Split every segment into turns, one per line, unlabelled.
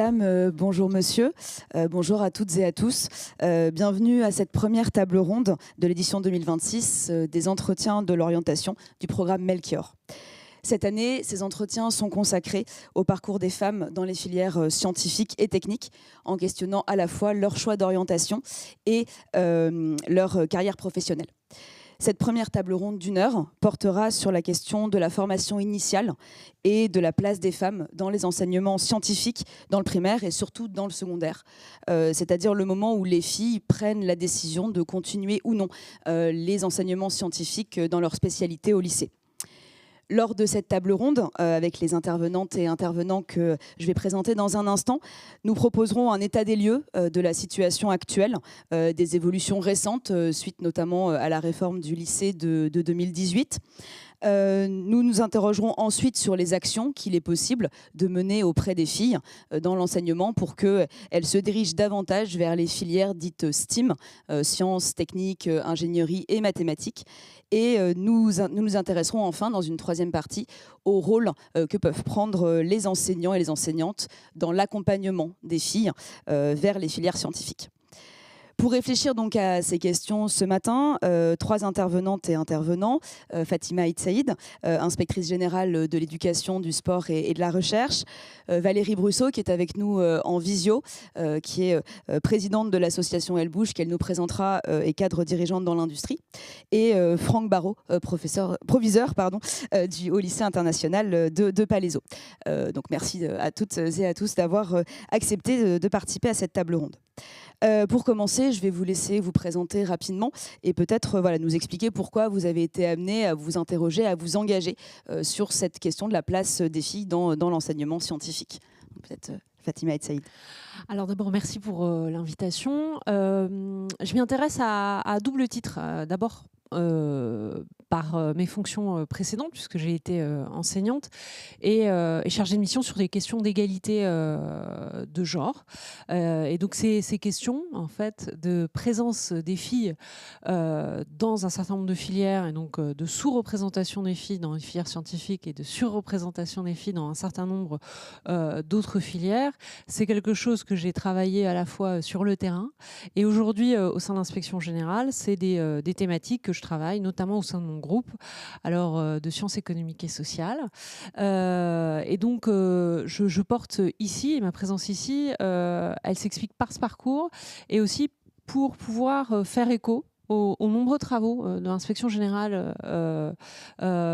madame, bonjour monsieur, bonjour à toutes et à tous. Bienvenue à cette première table ronde de l'édition 2026 des entretiens de l'orientation du programme Melchior. Cette année, ces entretiens sont consacrés au parcours des femmes dans les filières scientifiques et techniques, en questionnant à la fois leur choix d'orientation et leur carrière professionnelle. Cette première table ronde d'1 heure portera sur la question de la formation initiale et de la place des femmes dans les enseignements scientifiques dans le primaire et surtout dans le secondaire, c'est-à-dire le moment où les filles prennent la décision de continuer ou non les enseignements scientifiques dans leur spécialité au lycée. Lors de cette table ronde, avec les intervenantes et intervenants que je vais présenter dans un instant, nous proposerons un état des lieux de la situation actuelle, des évolutions récentes, suite notamment à la réforme du lycée de 2018. Nous nous interrogerons ensuite sur les actions qu'il est possible de mener auprès des filles dans l'enseignement pour qu'elles se dirigent davantage vers les filières dites STEAM, sciences, techniques, ingénierie et mathématiques. Et nous nous intéresserons enfin, dans une troisième partie, au rôle que peuvent prendre les enseignants et les enseignantes dans l'accompagnement des filles vers les filières scientifiques. Pour réfléchir donc à ces questions ce matin, 3 intervenantes et intervenants. Fatima Aït Saïd, inspectrice générale de l'éducation, du sport et de la recherche. Valérie Brusseau, qui est avec nous en visio, qui est présidente de l'association Elle Bouge, qu'elle nous présentera, et cadre dirigeante dans l'industrie. Et Franck Barraud, proviseur du Haut Lycée international de Palaiseau. Donc merci à toutes et à tous d'avoir accepté de participer à cette table ronde. Pour commencer, je vais vous laisser vous présenter rapidement et peut-être nous expliquer pourquoi vous avez été amené à vous interroger, à vous engager sur cette question de la place des filles dans l'enseignement scientifique. Peut-être Fatima Aït Saïd.
Alors d'abord, merci pour l'invitation. Je m'y intéresse à double titre. D'abord, par mes fonctions précédentes, puisque j'ai été enseignante et chargée de mission sur des questions d'égalité de genre. Et donc ces questions en fait, de présence des filles dans un certain nombre de filières, et donc de sous-représentation des filles dans les filières scientifiques et de sur-représentation des filles dans un certain nombre d'autres filières, c'est quelque chose que j'ai travaillé à la fois sur le terrain et aujourd'hui au sein de l'Inspection Générale, c'est des thématiques que je travaille, notamment au sein de mon groupe, alors de sciences économiques et sociales. Et donc, je porte ici, et ma présence ici, elle s'explique par ce parcours, et aussi pour pouvoir faire écho aux nombreux travaux de l'Inspection Générale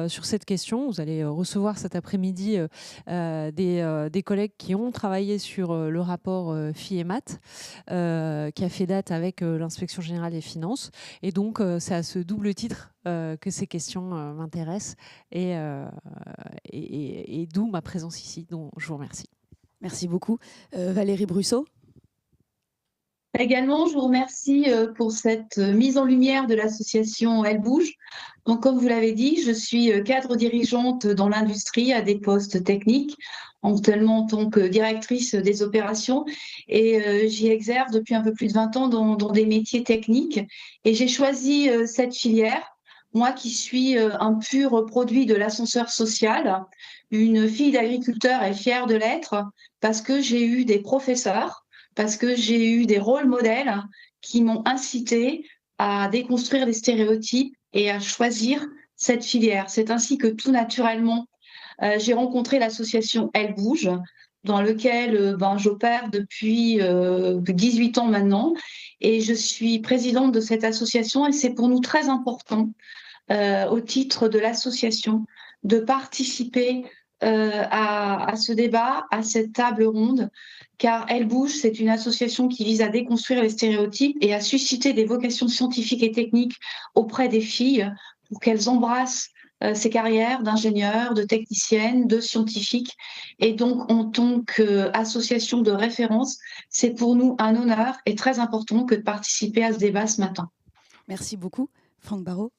sur cette question. Vous allez recevoir cet après-midi des collègues qui ont travaillé sur le rapport Filles et Maths, qui a fait date avec l'Inspection Générale des Finances. Et donc, c'est à ce double titre que ces questions m'intéressent et d'où ma présence ici. Donc, je vous remercie.
Merci beaucoup. Valérie Brusseau.
Également, je vous remercie pour cette mise en lumière de l'association Elle Bouge. Donc, comme vous l'avez dit, je suis cadre dirigeante dans l'industrie à des postes techniques, actuellement en tant que directrice des opérations, et j'y exerce depuis un peu plus de 20 ans dans des métiers techniques. Et j'ai choisi cette filière, moi qui suis un pur produit de l'ascenseur social, une fille d'agriculteur et fière de l'être, parce que j'ai eu des professeurs, parce que j'ai eu des rôles modèles qui m'ont incité à déconstruire les stéréotypes et à choisir cette filière. C'est ainsi que tout naturellement, j'ai rencontré l'association Elle Bouge, dans lequel j'opère depuis 18 ans maintenant, et je suis présidente de cette association, et c'est pour nous très important, au titre de l'association, de participer à ce débat, à cette table ronde, car Elle Bouge, c'est une association qui vise à déconstruire les stéréotypes et à susciter des vocations scientifiques et techniques auprès des filles pour qu'elles embrassent ces carrières d'ingénieurs, de techniciennes, de scientifiques. Et donc, en tant qu'association de référence, c'est pour nous un honneur et très important que de participer à ce débat ce matin.
Merci beaucoup. Franck Barraud.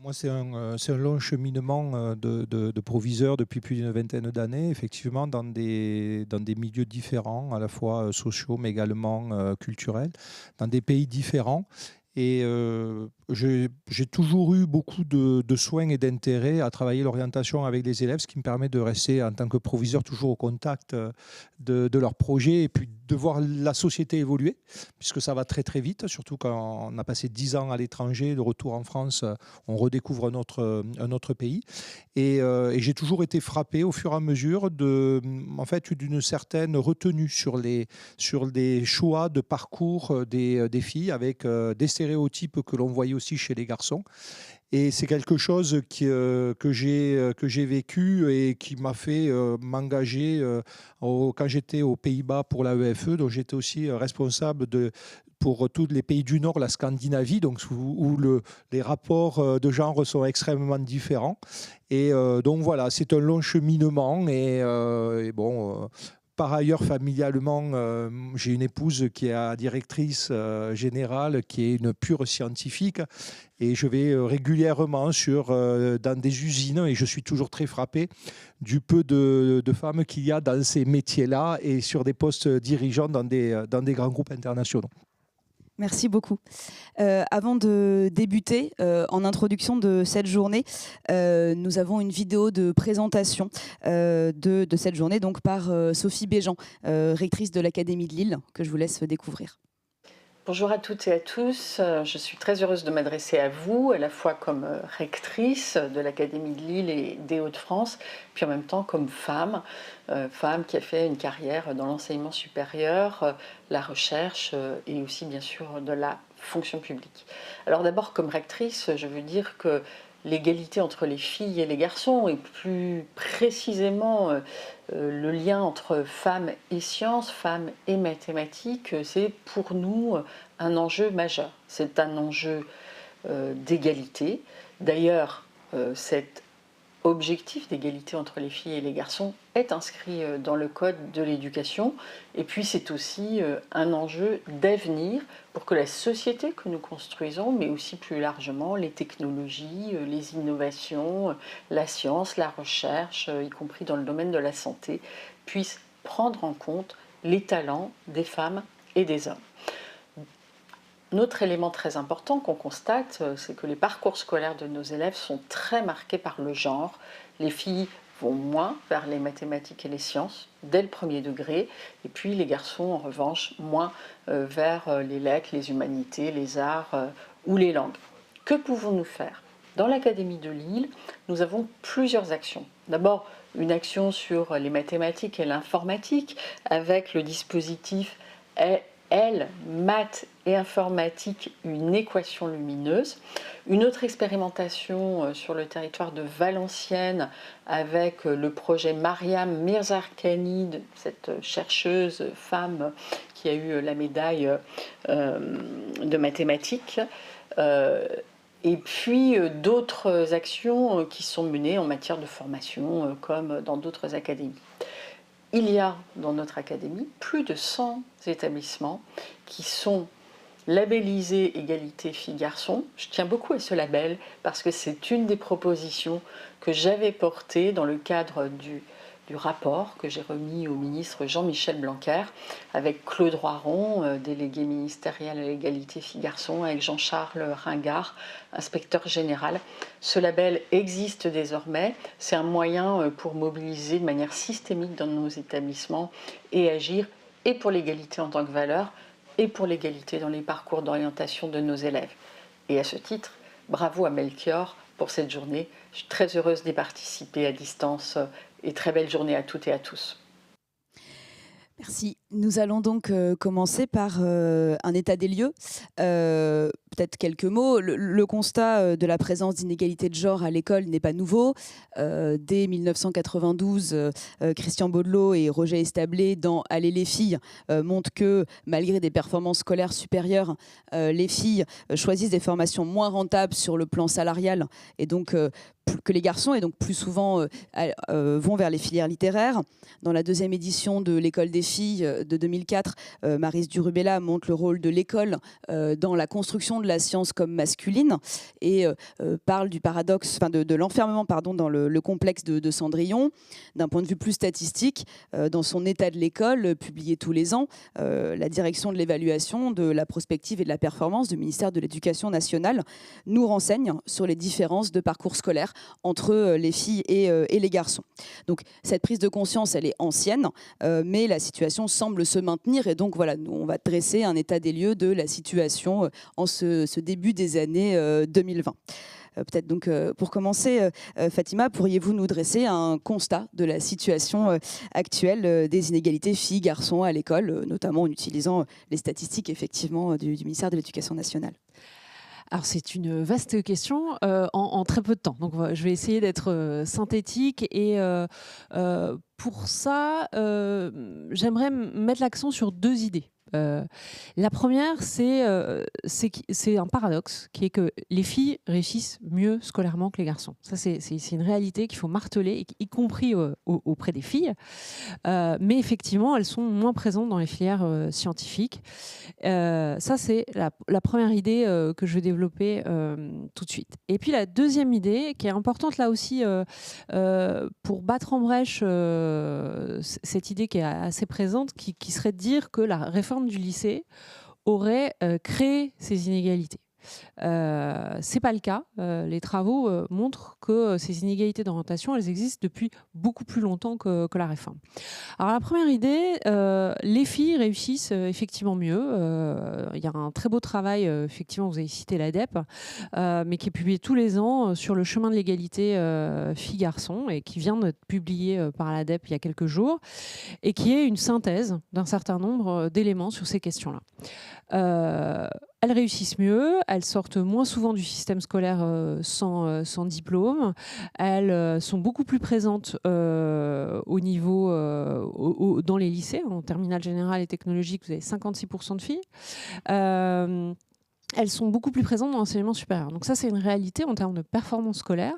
Moi, c'est un long cheminement de proviseur depuis plus d'une vingtaine d'années, effectivement, dans des milieux différents, à la fois sociaux, mais également culturels, dans des pays différents. Et j'ai toujours eu beaucoup de soins et d'intérêt à travailler l'orientation avec les élèves, ce qui me permet de rester en tant que proviseur toujours au contact de leurs projets et puis de voir la société évoluer, puisque ça va très très vite, surtout quand on a passé 10 ans à l'étranger, de retour en France, on redécouvre un autre pays. Et j'ai toujours été frappé au fur et à mesure en fait, d'une certaine retenue sur des choix de parcours des filles, avec des stéréotypes que l'on voyait aussi chez les garçons. Et c'est quelque chose que j'ai vécu et qui m'a fait m'engager quand j'étais aux Pays-Bas pour la EFE, dont j'étais aussi responsable pour tous les pays du Nord, la Scandinavie, donc où les rapports de genre sont extrêmement différents. Et donc voilà, c'est un long cheminement. Et bon, par ailleurs, familialement, j'ai une épouse qui est la directrice générale, qui est une pure scientifique. Et je vais régulièrement dans des usines et je suis toujours très frappé du peu de femmes qu'il y a dans ces métiers-là et sur des postes dirigeants dans des grands groupes internationaux.
Merci beaucoup. Avant de débuter, en introduction de cette journée, nous avons une vidéo de présentation de cette journée donc par Sophie Béjean, rectrice de l'Académie de Lille, que je vous laisse découvrir.
Bonjour à toutes et à tous, je suis très heureuse de m'adresser à vous, à la fois comme rectrice de l'Académie de Lille et des Hauts-de-France, puis en même temps comme femme qui a fait une carrière dans l'enseignement supérieur, la recherche et aussi bien sûr de la fonction publique. Alors d'abord comme rectrice, je veux dire que l'égalité entre les filles et les garçons et plus précisément le lien entre femmes et sciences, femmes et mathématiques, c'est pour nous un enjeu majeur. C'est un enjeu d'égalité. D'ailleurs, cet objectif d'égalité entre les filles et les garçons est inscrit dans le Code de l'éducation. Et puis c'est aussi un enjeu d'avenir pour que la société que nous construisons, mais aussi plus largement les technologies, les innovations, la science, la recherche, y compris dans le domaine de la santé, puissent prendre en compte les talents des femmes et des hommes. Autre élément très important qu'on constate, c'est que les parcours scolaires de nos élèves sont très marqués par le genre. Les filles vont moins vers les mathématiques et les sciences dès le premier degré, et puis les garçons, en revanche, moins vers les lettres, les humanités, les arts ou les langues. Que pouvons-nous faire ? Dans l'Académie de Lille, nous avons plusieurs actions. D'abord, une action sur les mathématiques et l'informatique, avec le dispositif maths et informatique, une équation lumineuse. Une autre expérimentation sur le territoire de Valenciennes avec le projet Mariam Mirzakhani, cette chercheuse femme qui a eu la médaille de mathématiques. Et puis d'autres actions qui sont menées en matière de formation comme dans d'autres académies. Il y a dans notre académie plus de 100 établissements qui sont labellisés égalité filles-garçons. Je tiens beaucoup à ce label parce que c'est une des propositions que j'avais portées dans le cadre du rapport que j'ai remis au ministre Jean-Michel Blanquer avec Claude Roiron, délégué ministériel à l'égalité filles-garçons, avec Jean-Charles Ringard, inspecteur général. Ce label existe désormais. C'est un moyen pour mobiliser de manière systémique dans nos établissements et agir et pour l'égalité en tant que valeur et pour l'égalité dans les parcours d'orientation de nos élèves. Et à ce titre, bravo à Melchior pour cette journée. Je suis très heureuse d'y participer à distance et très belle journée à toutes et à tous.
Merci. Nous allons donc commencer par un état des lieux. Peut-être quelques mots. Le constat de la présence d'inégalités de genre à l'école n'est pas nouveau. Dès 1992, Christian Baudelot et Roger Establé dans Allez les filles montrent que malgré des performances scolaires supérieures, les filles choisissent des formations moins rentables sur le plan salarial et donc que les garçons, et donc plus souvent vont vers les filières littéraires. Dans la deuxième édition de l'école des filles, de 2004, Maryse Durubella montre le rôle de l'école dans la construction de la science comme masculine et parle du paradoxe, de l'enfermement dans le complexe de Cendrillon. D'un point de vue plus statistique, dans son état de l'école, publié tous les ans, la direction de l'évaluation, de la prospective et de la performance du ministère de l'Éducation nationale nous renseigne sur les différences de parcours scolaire entre les filles et les garçons. Donc cette prise de conscience, elle est ancienne, mais la situation semble se maintenir et donc voilà, nous, on va dresser un état des lieux de la situation en ce début des années 2020. Peut-être donc pour commencer, Fatima, pourriez-vous nous dresser un constat de la situation actuelle des inégalités filles-garçons à l'école, notamment en utilisant les statistiques effectivement du ministère de l'Éducation nationale?
Alors c'est une vaste question en très peu de temps. Donc je vais essayer d'être synthétique et pour ça, j'aimerais mettre l'accent sur 2 idées. La première, c'est un paradoxe qui est que les filles réussissent mieux scolairement que les garçons. Ça, c'est une réalité qu'il faut marteler, y compris auprès des filles. Mais effectivement, elles sont moins présentes dans les filières scientifiques. Ça, c'est la première idée que je vais développer tout de suite. Et puis la deuxième idée, qui est importante là aussi pour battre en brèche cette idée qui est assez présente, qui serait de dire que la réforme du lycée aurait créé ces inégalités. C'est pas le cas. Les travaux montrent que ces inégalités d'orientation, elles existent depuis beaucoup plus longtemps que la réforme. Alors la première idée, les filles réussissent effectivement mieux. Il y a un très beau travail, effectivement, vous avez cité l'ADEP, mais qui est publié tous les ans sur le chemin de l'égalité filles-garçons et qui vient d'être publié par l'ADEP il y a quelques jours et qui est une synthèse d'un certain nombre d'éléments sur ces questions-là. Elles réussissent mieux, elles sortent moins souvent du système scolaire sans diplôme, elles sont beaucoup plus présentes au niveau dans les lycées, en terminale générale et technologique, vous avez 56% de filles. Elles sont beaucoup plus présentes dans l'enseignement supérieur. Donc ça, c'est une réalité en termes de performance scolaire.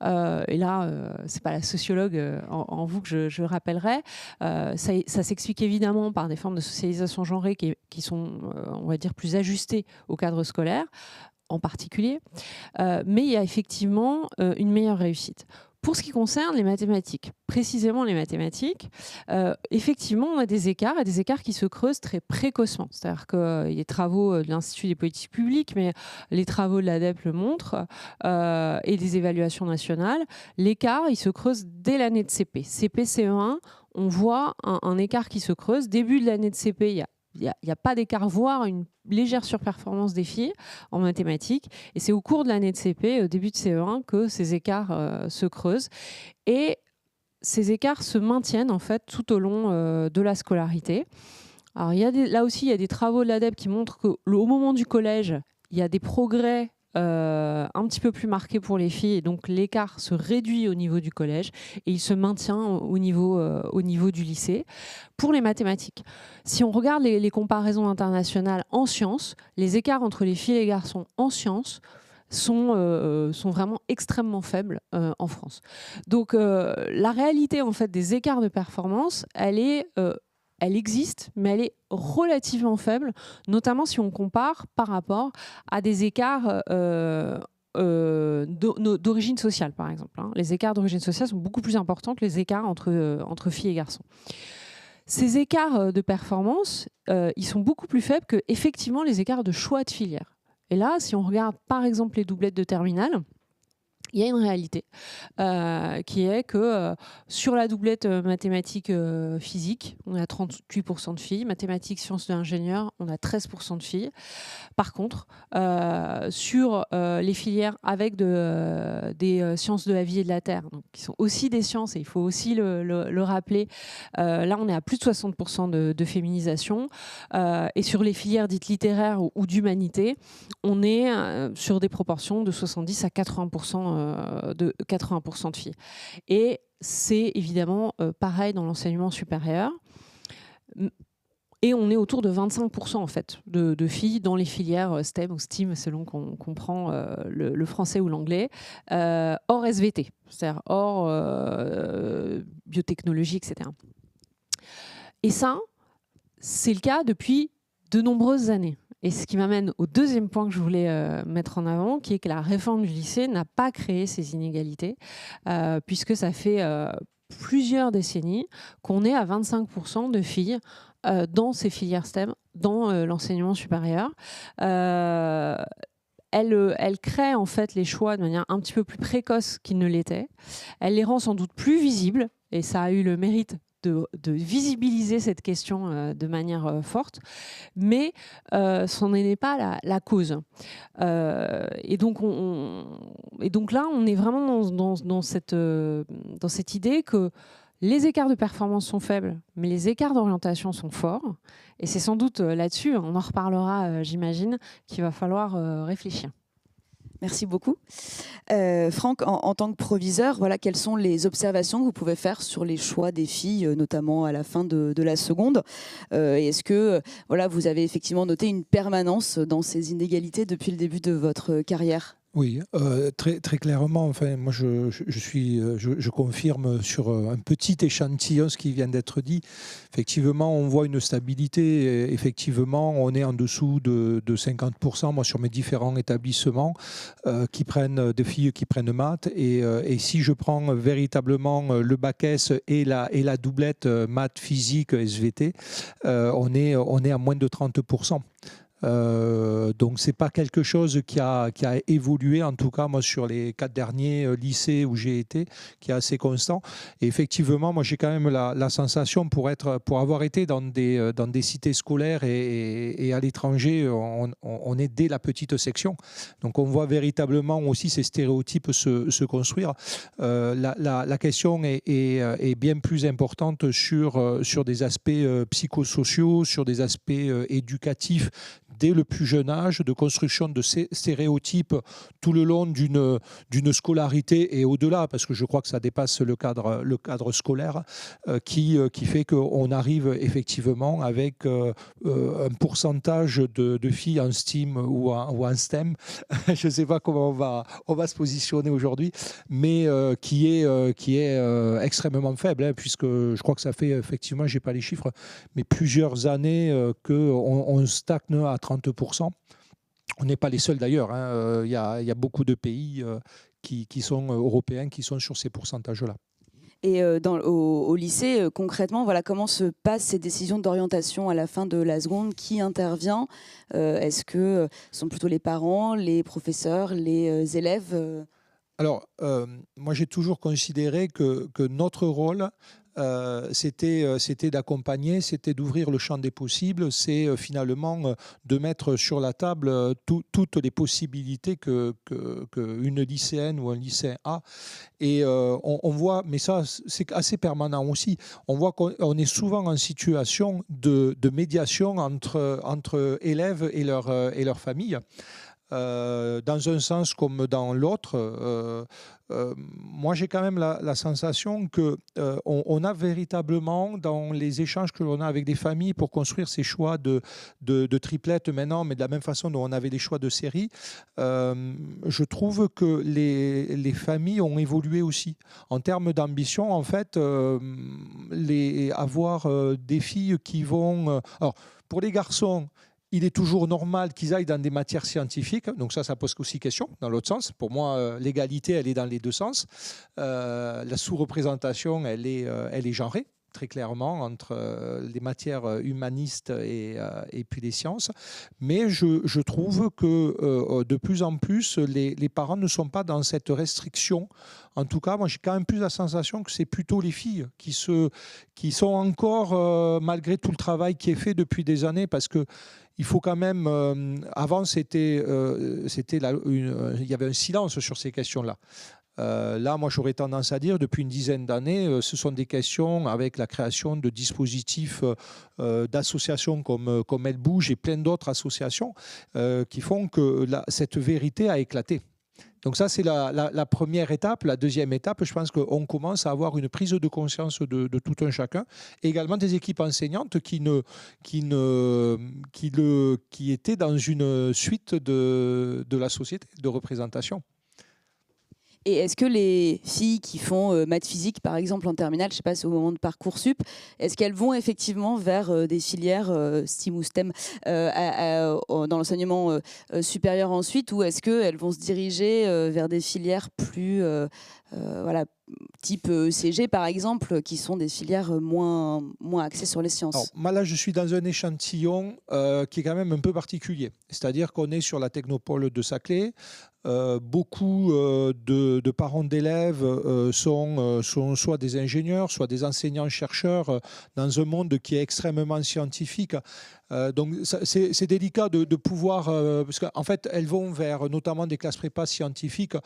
Et là, c'est pas la sociologue en vous que je rappellerai. Ça s'explique évidemment par des formes de socialisation genrée qui sont, on va dire, plus ajustées au cadre scolaire, en particulier. Mais il y a effectivement une meilleure réussite. Pour ce qui concerne les mathématiques, précisément les mathématiques, effectivement, on a des écarts qui se creusent très précocement. C'est-à-dire qu'il y a des travaux de l'Institut des politiques publiques, mais les travaux de l'ADEP le montrent, et des évaluations nationales. L'écart, il se creuse dès l'année de CP. CP, CE1, on voit un écart qui se creuse. Début de l'année de CP, il n'y a pas d'écart, voire une légère surperformance des filles en mathématiques. Et c'est au cours de l'année de CP, au début de CE1, que ces écarts se creusent. Et ces écarts se maintiennent en fait tout au long de la scolarité. Alors, là aussi, il y a des travaux de l'ADEP qui montrent qu'au moment du collège, il y a des progrès un petit peu plus marqué pour les filles et donc l'écart se réduit au niveau du collège et il se maintient au niveau du lycée. Pour les mathématiques, si on regarde les comparaisons internationales en sciences, les écarts entre les filles et les garçons en sciences sont vraiment extrêmement faibles en France. Donc la réalité en fait des écarts de performance, elle existe, mais elle est relativement faible, notamment si on compare par rapport à des écarts d'origine sociale, par exemple. Les écarts d'origine sociale sont beaucoup plus importants que les écarts entre filles et garçons. Ces écarts de performance, ils sont beaucoup plus faibles que effectivement les écarts de choix de filière. Et là, si on regarde par exemple les doublettes de terminale, il y a une réalité qui est que sur la doublette mathématiques physique, on a 38% de filles. Mathématiques sciences de l'ingénieur, on a 13% de filles. Par contre, sur les filières avec des sciences de la vie et de la terre, donc, qui sont aussi des sciences, et il faut aussi le rappeler, là on est à plus de 60% de féminisation. Et sur les filières dites littéraires ou d'humanité, on est sur des proportions de 70 à 80% de filles. Et c'est évidemment pareil dans l'enseignement supérieur. Et on est autour de 25% en fait, de filles dans les filières STEM ou STEAM, selon qu'on comprend le français ou l'anglais, hors SVT, c'est-à-dire hors biotechnologie, etc. Et ça, C'est le cas depuis de nombreuses années. Et ce qui m'amène au deuxième point que je voulais mettre en avant, qui est que la réforme du lycée n'a pas créé ces inégalités, puisque ça fait plusieurs décennies qu'on est à 25% de filles dans ces filières STEM, dans l'enseignement supérieur. Elle crée en fait les choix de manière un petit peu plus précoce qu'ils ne l'étaient. Elle les rend sans doute plus visibles, et ça a eu le mérite de visibiliser cette question de manière forte, mais ce n'est pas la cause. Et donc là, on est vraiment dans cette idée que les écarts de performance sont faibles, mais les écarts d'orientation sont forts. Et c'est sans doute là-dessus, on en reparlera, j'imagine, qu'il va falloir réfléchir.
Merci beaucoup. Franck, en tant que proviseur, voilà, quelles sont les observations que vous pouvez faire sur les choix des filles, notamment à la fin de la seconde? Est-ce que voilà, vous avez effectivement noté une permanence dans ces inégalités depuis le début de votre carrière?
Oui, très, très clairement. Enfin, moi, je confirme sur un petit échantillon ce qui vient d'être dit. Effectivement, on voit une stabilité. Effectivement, on est en dessous de 50%. Moi, sur mes différents établissements, des filles qui prennent maths. Et si je prends véritablement le bac S et la doublette maths, physique, SVT, on est à moins de 30%. Donc c'est pas quelque chose qui a évolué, en tout cas moi sur les 4 derniers lycées où j'ai été, qui est assez constant. Et effectivement, moi j'ai quand même la sensation pour avoir été dans des cités scolaires et à l'étranger, on est dès la petite section. Donc on voit véritablement aussi ces stéréotypes se construire. La question est bien plus importante sur des aspects psychosociaux, sur des aspects éducatifs dès le plus jeune âge, de construction de ces stéréotypes tout le long d'une scolarité et au-delà, parce que je crois que ça dépasse le cadre scolaire, qui fait qu'on arrive effectivement avec un pourcentage de filles en STEAM ou en STEM, je ne sais pas comment on va se positionner aujourd'hui, mais qui est extrêmement faible, hein, puisque je crois que ça fait effectivement, je n'ai pas les chiffres, mais plusieurs années qu'on stagne à 30%. On n'est pas les seuls d'ailleurs. Il y a beaucoup de pays qui sont européens qui sont sur ces pourcentages-là.
Et au lycée, concrètement, voilà, comment se passent ces décisions d'orientation à la fin de la seconde? Qui intervient? Est-ce que ce sont plutôt les parents, les professeurs, les élèves?
Alors, moi j'ai toujours considéré que notre rôle, c'était d'accompagner, c'était d'ouvrir le champ des possibles, c'est finalement de mettre sur la table toutes les possibilités qu'une lycéenne ou un lycéen a. Et on voit, mais ça c'est assez permanent aussi, on voit qu'on est souvent en situation de médiation entre élèves et leur famille. Dans un sens comme dans l'autre, moi j'ai quand même la sensation qu'on a véritablement dans les échanges que l'on a avec des familles pour construire ces choix de triplettes maintenant, mais de la même façon dont on avait des choix de série, je trouve que les familles ont évolué aussi. En termes d'ambition, en fait, avoir des filles qui vont... alors, pour les garçons, il est toujours normal qu'ils aillent dans des matières scientifiques. Donc ça pose aussi question dans l'autre sens. Pour moi, l'égalité, elle est dans les deux sens. La sous-représentation, elle est genrée, très clairement, entre les matières humanistes et puis les sciences. Mais je trouve que de plus en plus, les parents ne sont pas dans cette restriction. En tout cas, moi, j'ai quand même plus la sensation que c'est plutôt les filles qui sont encore, malgré tout le travail qui est fait depuis des années, parce que il faut quand même... avant, il y avait un silence sur ces questions-là. Là, moi, j'aurais tendance à dire, depuis une dizaine d'années, ce sont des questions avec la création de dispositifs d'associations comme Elle Bouge et plein d'autres associations qui font que cette vérité a éclaté. Donc ça, c'est la première étape. La deuxième étape, je pense qu'on commence à avoir une prise de conscience de tout un chacun. Et également des équipes enseignantes qui étaient dans une suite de la société, de représentation.
Et est-ce que les filles qui font maths physique, par exemple, en terminale, je ne sais pas si au moment de Parcoursup, est-ce qu'elles vont effectivement vers des filières STEAM ou STEM dans l'enseignement supérieur ensuite, ou est-ce qu'elles vont se diriger vers des filières plus, voilà, type ECG, par exemple, qui sont des filières moins axées sur les sciences?
Alors, moi, là, je suis dans un échantillon qui est quand même un peu particulier. C'est-à-dire qu'on est sur la technopole de Saclay. Beaucoup de parents d'élèves sont soit des ingénieurs, soit des enseignants-chercheurs dans un monde qui est extrêmement scientifique. Donc, c'est délicat de pouvoir... parce qu'en fait, elles vont vers notamment des classes prépa scientifiques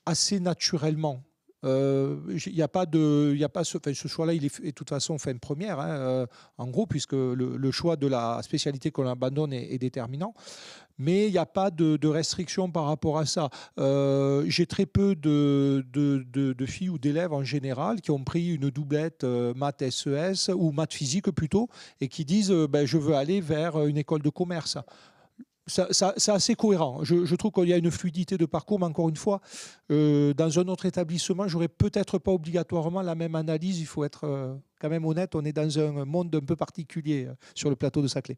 assez naturellement. Il n'y a pas ce choix-là, il est de toute façon fait une première, hein, en gros, puisque le choix de la spécialité qu'on abandonne est déterminant. Mais il n'y a pas de restriction par rapport à ça. J'ai très peu de filles ou d'élèves en général qui ont pris une doublette maths SES ou maths physique plutôt et qui disent je veux aller vers une école de commerce. C'est assez cohérent. Je trouve qu'il y a une fluidité de parcours, mais encore une fois, dans un autre établissement, j'aurais peut-être pas obligatoirement la même analyse. Il faut être quand même honnête, on est dans un monde un peu particulier sur le plateau de Saclay.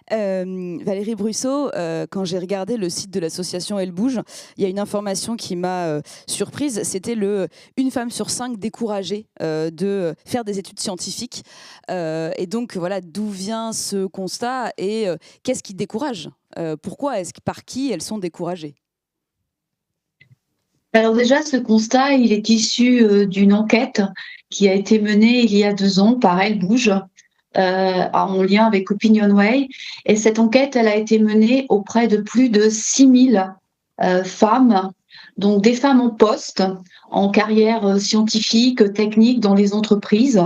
Valérie Brusseau, quand j'ai regardé le site de l'association Elle Bouge, il y a une information qui m'a surprise, c'était une femme sur 5 découragée de faire des études scientifiques. Et donc voilà, d'où vient ce constat et qu'est-ce qui décourage? Pourquoi par qui elles sont découragées?
Alors déjà, ce constat, il est issu d'une enquête qui a été menée il y a 2 ans par Elle Bouge, en lien avec OpinionWay. Et cette enquête, elle a été menée auprès de plus de 6000 femmes, donc des femmes en poste, en carrière scientifique, technique dans les entreprises,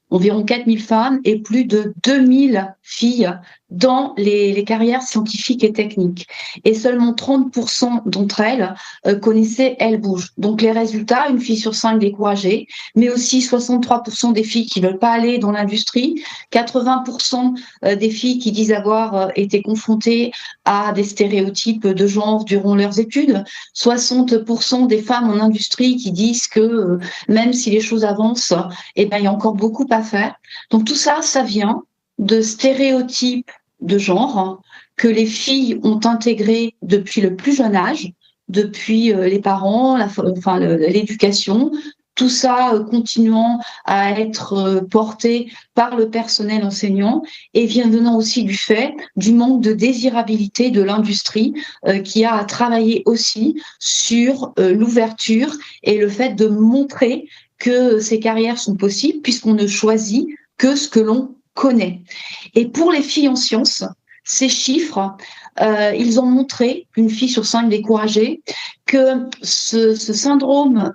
environ 4000 femmes et plus de 2000 filles dans les carrières scientifiques et techniques. Et seulement 30% d'entre elles connaissaient Elle Bouge. Donc les résultats, une fille sur 5 découragée, mais aussi 63% des filles qui ne veulent pas aller dans l'industrie, 80% des filles qui disent avoir été confrontées à des stéréotypes de genre durant leurs études, 60% des femmes en industrie qui disent que même si les choses avancent, il y a encore beaucoup à faire. Donc tout ça, ça vient de stéréotypes de genre que les filles ont intégrés depuis le plus jeune âge, depuis les parents, l'éducation, tout ça continuant à être porté par le personnel enseignant et venant aussi du fait du manque de désirabilité de l'industrie qui a travaillé aussi sur l'ouverture et le fait de montrer que ces carrières sont possibles puisqu'on ne choisit que ce que l'on connaît. Et pour les filles en sciences, ces chiffres, ils ont montré, une fille sur 5 découragée, que ce syndrome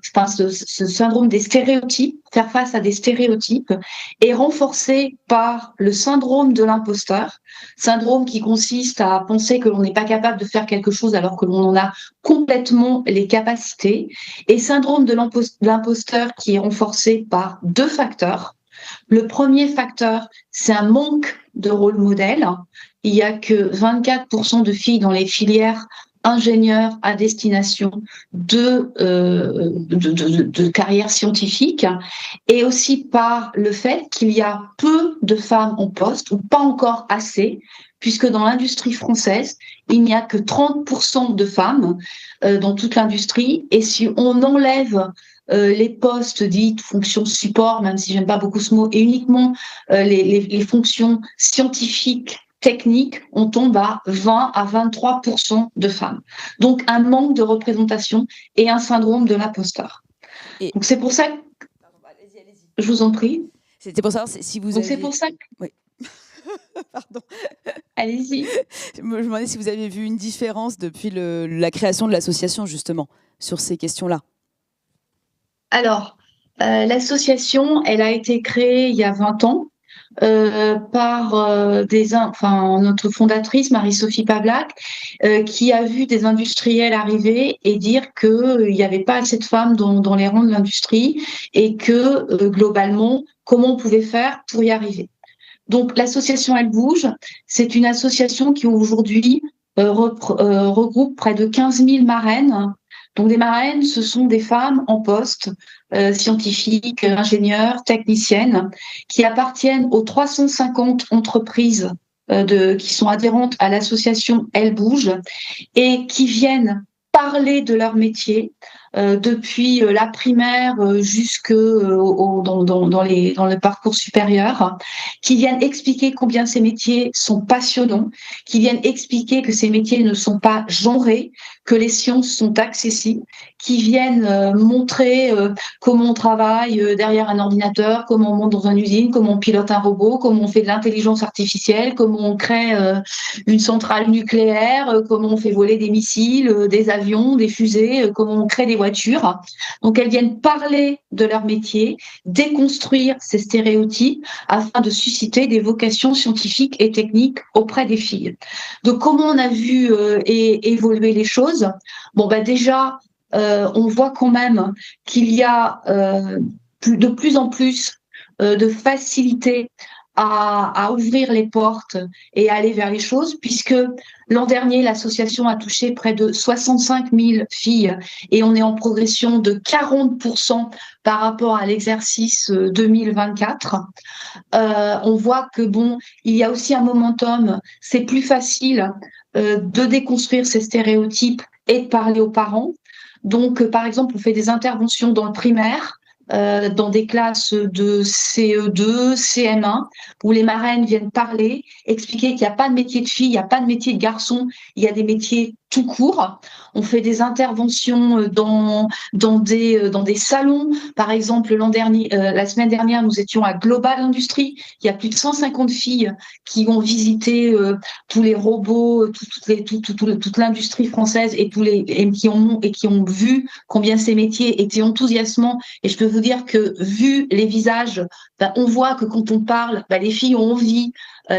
des stéréotypes, faire face à des stéréotypes, est renforcé par le syndrome de l'imposteur, syndrome qui consiste à penser que l'on n'est pas capable de faire quelque chose alors que l'on en a complètement les capacités, et syndrome de l'imposteur qui est renforcé par 2 facteurs. Le premier facteur, c'est un manque de rôle modèle. Il n'y a que 24% de filles dans les filières ingénieurs à destination de carrières scientifiques, et aussi par le fait qu'il y a peu de femmes en poste, ou pas encore assez, puisque dans l'industrie française, il n'y a que 30% de femmes dans toute l'industrie. Et si on enlève les postes dits fonctions support, même si j'aime pas beaucoup ce mot, et uniquement les fonctions scientifiques, techniques, on tombe à 20 à 23% de femmes. Donc un manque de représentation et un syndrome de l'imposteur. Donc c'est pour ça que...
Allez-y.
Je vous en prie.
C'était pour savoir si vous
Donc
avez...
c'est pour ça que...
Oui. Pardon.
Allez-y.
Je me demandais si vous avez vu une différence depuis la création de l'association, justement, sur ces questions-là.
Alors, l'association, elle a été créée il y a 20 ans par notre fondatrice, Marie-Sophie Pavlac, qui a vu des industriels arriver et dire qu'il n'y avait pas assez de femmes dans les rangs de l'industrie et que, globalement, comment on pouvait faire pour y arriver. Donc, l'association Elle Bouge, c'est une association qui aujourd'hui regroupe près de 15 000 marraines, Donc, des marraines, ce sont des femmes en poste, scientifiques, ingénieurs, techniciennes, qui appartiennent aux 350 entreprises qui sont adhérentes à l'association Elle Bouge et qui viennent parler de leur métier depuis la primaire jusque dans le parcours supérieur, qui viennent expliquer combien ces métiers sont passionnants, qui viennent expliquer que ces métiers ne sont pas genrés, que les sciences sont accessibles, qui viennent montrer comment on travaille derrière un ordinateur, comment on monte dans une usine, comment on pilote un robot, comment on fait de l'intelligence artificielle, comment on crée une centrale nucléaire, comment on fait voler des missiles, des avions, des fusées, comment on crée des voitures. Donc elles viennent parler de leur métier, déconstruire ces stéréotypes afin de susciter des vocations scientifiques et techniques auprès des filles. Donc comment on a vu évoluer les choses? Bon, déjà, on voit quand même qu'il y a de plus en plus de facilité à ouvrir les portes et à aller vers les choses, puisque l'an dernier, l'association a touché près de 65 000 filles et on est en progression de 40% par rapport à l'exercice 2024. On voit que il y a aussi un momentum, c'est plus facile de déconstruire ces stéréotypes et de parler aux parents. Donc, par exemple, on fait des interventions dans le primaire, dans des classes de CE2, CM1, où les marraines viennent parler, expliquer qu'il n'y a pas de métier de fille, il n'y a pas de métier de garçon, il y a des métiers tout court. On fait des interventions dans des salons. Par exemple, la semaine dernière, nous étions à Global Industrie. Il y a plus de 150 filles qui ont visité tous les robots, toute l'industrie française et qui ont vu combien ces métiers étaient enthousiasmants. Et je peux vous dire que vu les visages, on voit que quand on parle, les filles ont envie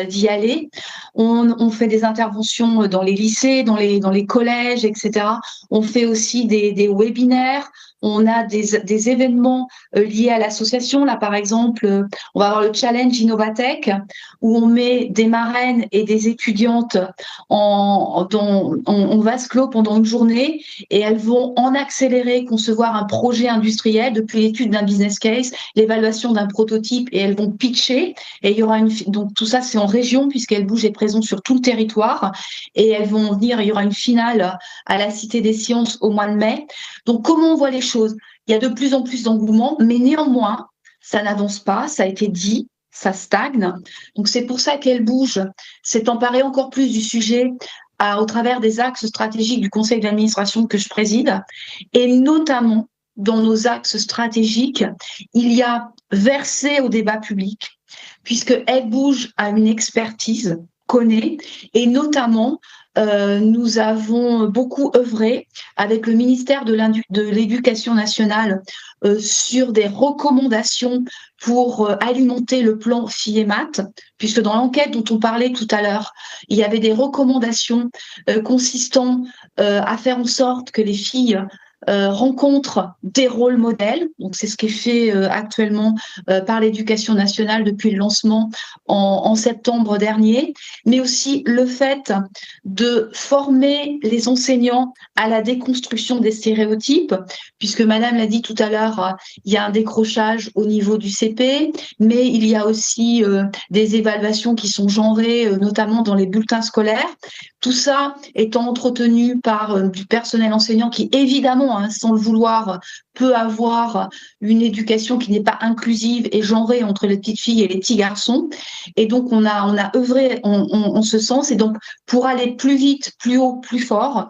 d'y aller. On fait des interventions dans les lycées, dans les collèges, etc. On fait aussi des webinaires. On a des événements liés à l'association. Là, par exemple, on va avoir le challenge Innovatech où on met des marraines et des étudiantes en vase clos pendant une journée et elles vont en accéléré concevoir un projet industriel depuis l'étude d'un business case, l'évaluation d'un prototype et elles vont pitcher. Et il y aura donc tout ça, c'est en région puisqu'elle bouge est présente sur tout le territoire et elles vont venir. Il y aura une finale à la Cité des Sciences au mois de mai. Donc, comment on voit les choses? Il y a de plus en plus d'engouement, mais néanmoins, ça n'avance pas, ça a été dit, ça stagne. Donc, c'est pour ça qu'elle bouge, s'est emparée encore plus du sujet au travers des axes stratégiques du conseil d'administration que je préside. Et notamment, dans nos axes stratégiques, il y a versé au débat public, puisque Elle Bouge a une expertise, connaît, et notamment, nous avons beaucoup œuvré avec le ministère de l'Éducation nationale sur des recommandations pour alimenter le plan Filles et Maths, puisque dans l'enquête dont on parlait tout à l'heure, il y avait des recommandations consistant à faire en sorte que les filles rencontrent des rôles modèles. Donc, c'est ce qui est fait actuellement par l'Éducation nationale depuis le lancement en septembre dernier, mais aussi le fait de former les enseignants à la déconstruction des stéréotypes, puisque Madame l'a dit tout à l'heure, il y a un décrochage au niveau du CP, mais il y a aussi des évaluations qui sont genrées, notamment dans les bulletins scolaires. Tout ça étant entretenu par du personnel enseignant qui, évidemment, sans le vouloir, peut avoir une éducation qui n'est pas inclusive et genrée entre les petites filles et les petits garçons. Et donc, on a œuvré en ce sens. Et donc, pour aller plus vite, plus haut, plus fort,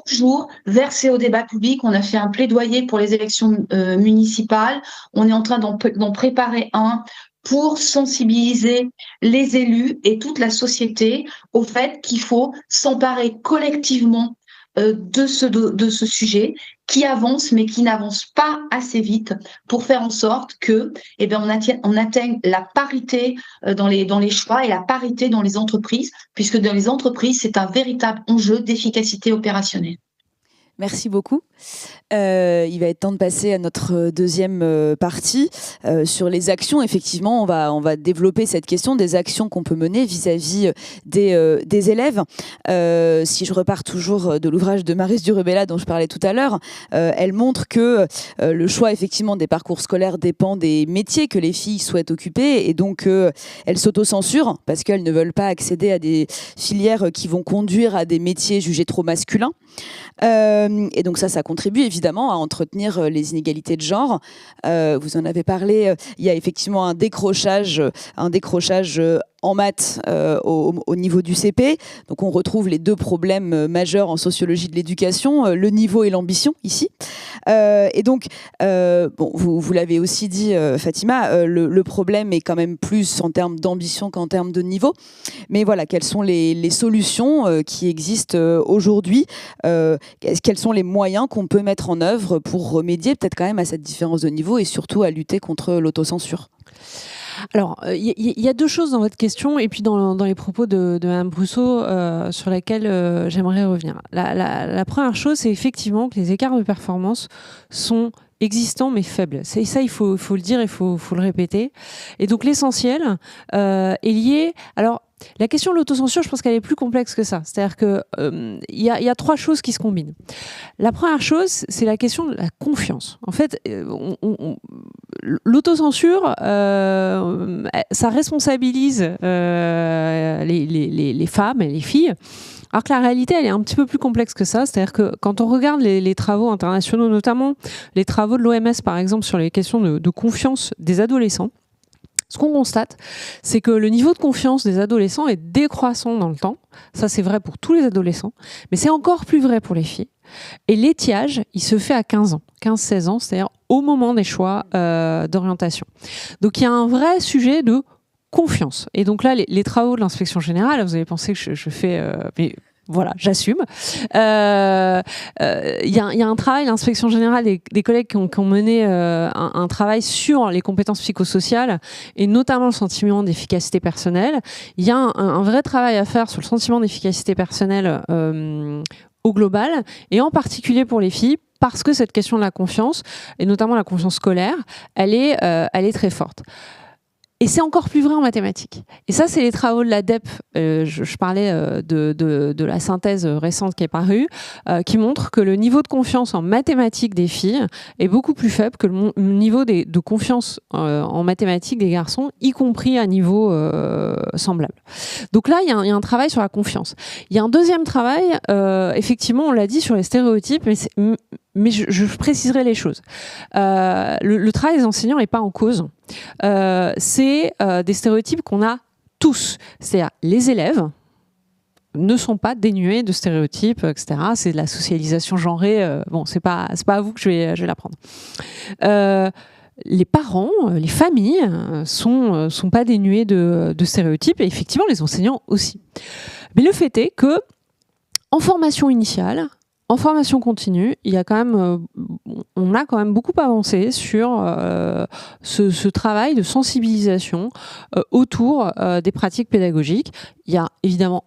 toujours versé au débat public, on a fait un plaidoyer pour les élections municipales. On est en train d'en préparer un pour sensibiliser les élus et toute la société au fait qu'il faut s'emparer collectivement de ce sujet qui avance mais qui n'avance pas assez vite pour faire en sorte que on atteigne la parité dans les choix et la parité dans les entreprises, puisque dans les entreprises, c'est un véritable enjeu d'efficacité opérationnelle.
Merci beaucoup. Il va être temps de passer à notre deuxième partie sur les actions. Effectivement, on va développer cette question des actions qu'on peut mener vis-à-vis des élèves. Si je repars toujours de l'ouvrage de Maryse Durubella dont je parlais tout à l'heure, elle montre que le choix effectivement des parcours scolaires dépend des métiers que les filles souhaitent occuper, et donc elles s'autocensurent parce qu'elles ne veulent pas accéder à des filières qui vont conduire à des métiers jugés trop masculins. Et donc ça contribue évidemment à entretenir les inégalités de genre. Vous en avez parlé, il y a effectivement un décrochage en maths au niveau du CP. Donc on retrouve les deux problèmes majeurs en sociologie de l'éducation, le niveau et l'ambition ici. Et donc, vous l'avez aussi dit, Fatima, le problème est quand même plus en termes d'ambition qu'en termes de niveau. Mais voilà, quelles sont les solutions qui existent aujourd'hui? Quels sont les moyens qu'on peut mettre en œuvre pour remédier peut-être quand même à cette différence de niveau et surtout à lutter contre l'autocensure?
Alors, il y a deux choses dans votre question et puis dans les propos de Mme Brousseau sur lesquels j'aimerais revenir. La première chose, c'est effectivement que les écarts de performance sont existants mais faibles. C'est ça, il faut le dire, il faut le répéter. Et donc l'essentiel est lié... Alors, la question de l'autocensure, je pense qu'elle est plus complexe que ça. C'est-à-dire qu'il y a trois choses qui se combinent. La première chose, c'est la question de la confiance. En fait, l'autocensure, ça responsabilise les femmes et les filles, alors que la réalité, elle est un petit peu plus complexe que ça. C'est-à-dire que quand on regarde les travaux internationaux, notamment les travaux de l'OMS, par exemple, sur les questions de confiance des adolescents, ce qu'on constate, c'est que le niveau de confiance des adolescents est décroissant dans le temps. Ça, c'est vrai pour tous les adolescents, mais c'est encore plus vrai pour les filles. Et l'étiage, il se fait à 15 ans, 15-16 ans, c'est-à-dire au moment des choix d'orientation. Donc, il y a un vrai sujet de confiance. Et donc là, les travaux de l'inspection générale, vous avez pensé que je fais... mais voilà, j'assume. Il y a un travail, l'inspection générale, des collègues qui ont mené un travail sur les compétences psychosociales et notamment le sentiment d'efficacité personnelle. Il y a un vrai travail à faire sur le sentiment d'efficacité personnelle au global et en particulier pour les filles, parce que cette question de la confiance, et notamment la confiance scolaire, elle est très forte. Et c'est encore plus vrai en mathématiques. Et ça, c'est les travaux de l'ADEP. Je parlais de la synthèse récente qui est parue, qui montre que le niveau de confiance en mathématiques des filles est beaucoup plus faible que le niveau de confiance en mathématiques des garçons, y compris à niveau semblable. Donc là, il y a un travail sur la confiance. Il y a un deuxième travail, effectivement, on l'a dit, sur les stéréotypes, mais je préciserai les choses. Le travail des enseignants n'est pas en cause. C'est des stéréotypes qu'on a tous. C'est-à-dire les élèves ne sont pas dénués de stéréotypes, etc. C'est de la socialisation genrée. Bon, c'est pas à vous que je vais l'apprendre. Les parents, les familles sont pas dénués de stéréotypes et effectivement les enseignants aussi. Mais le fait est que en formation initiale, en formation continue, on a quand même beaucoup avancé sur ce travail de sensibilisation autour des pratiques pédagogiques. Il y a évidemment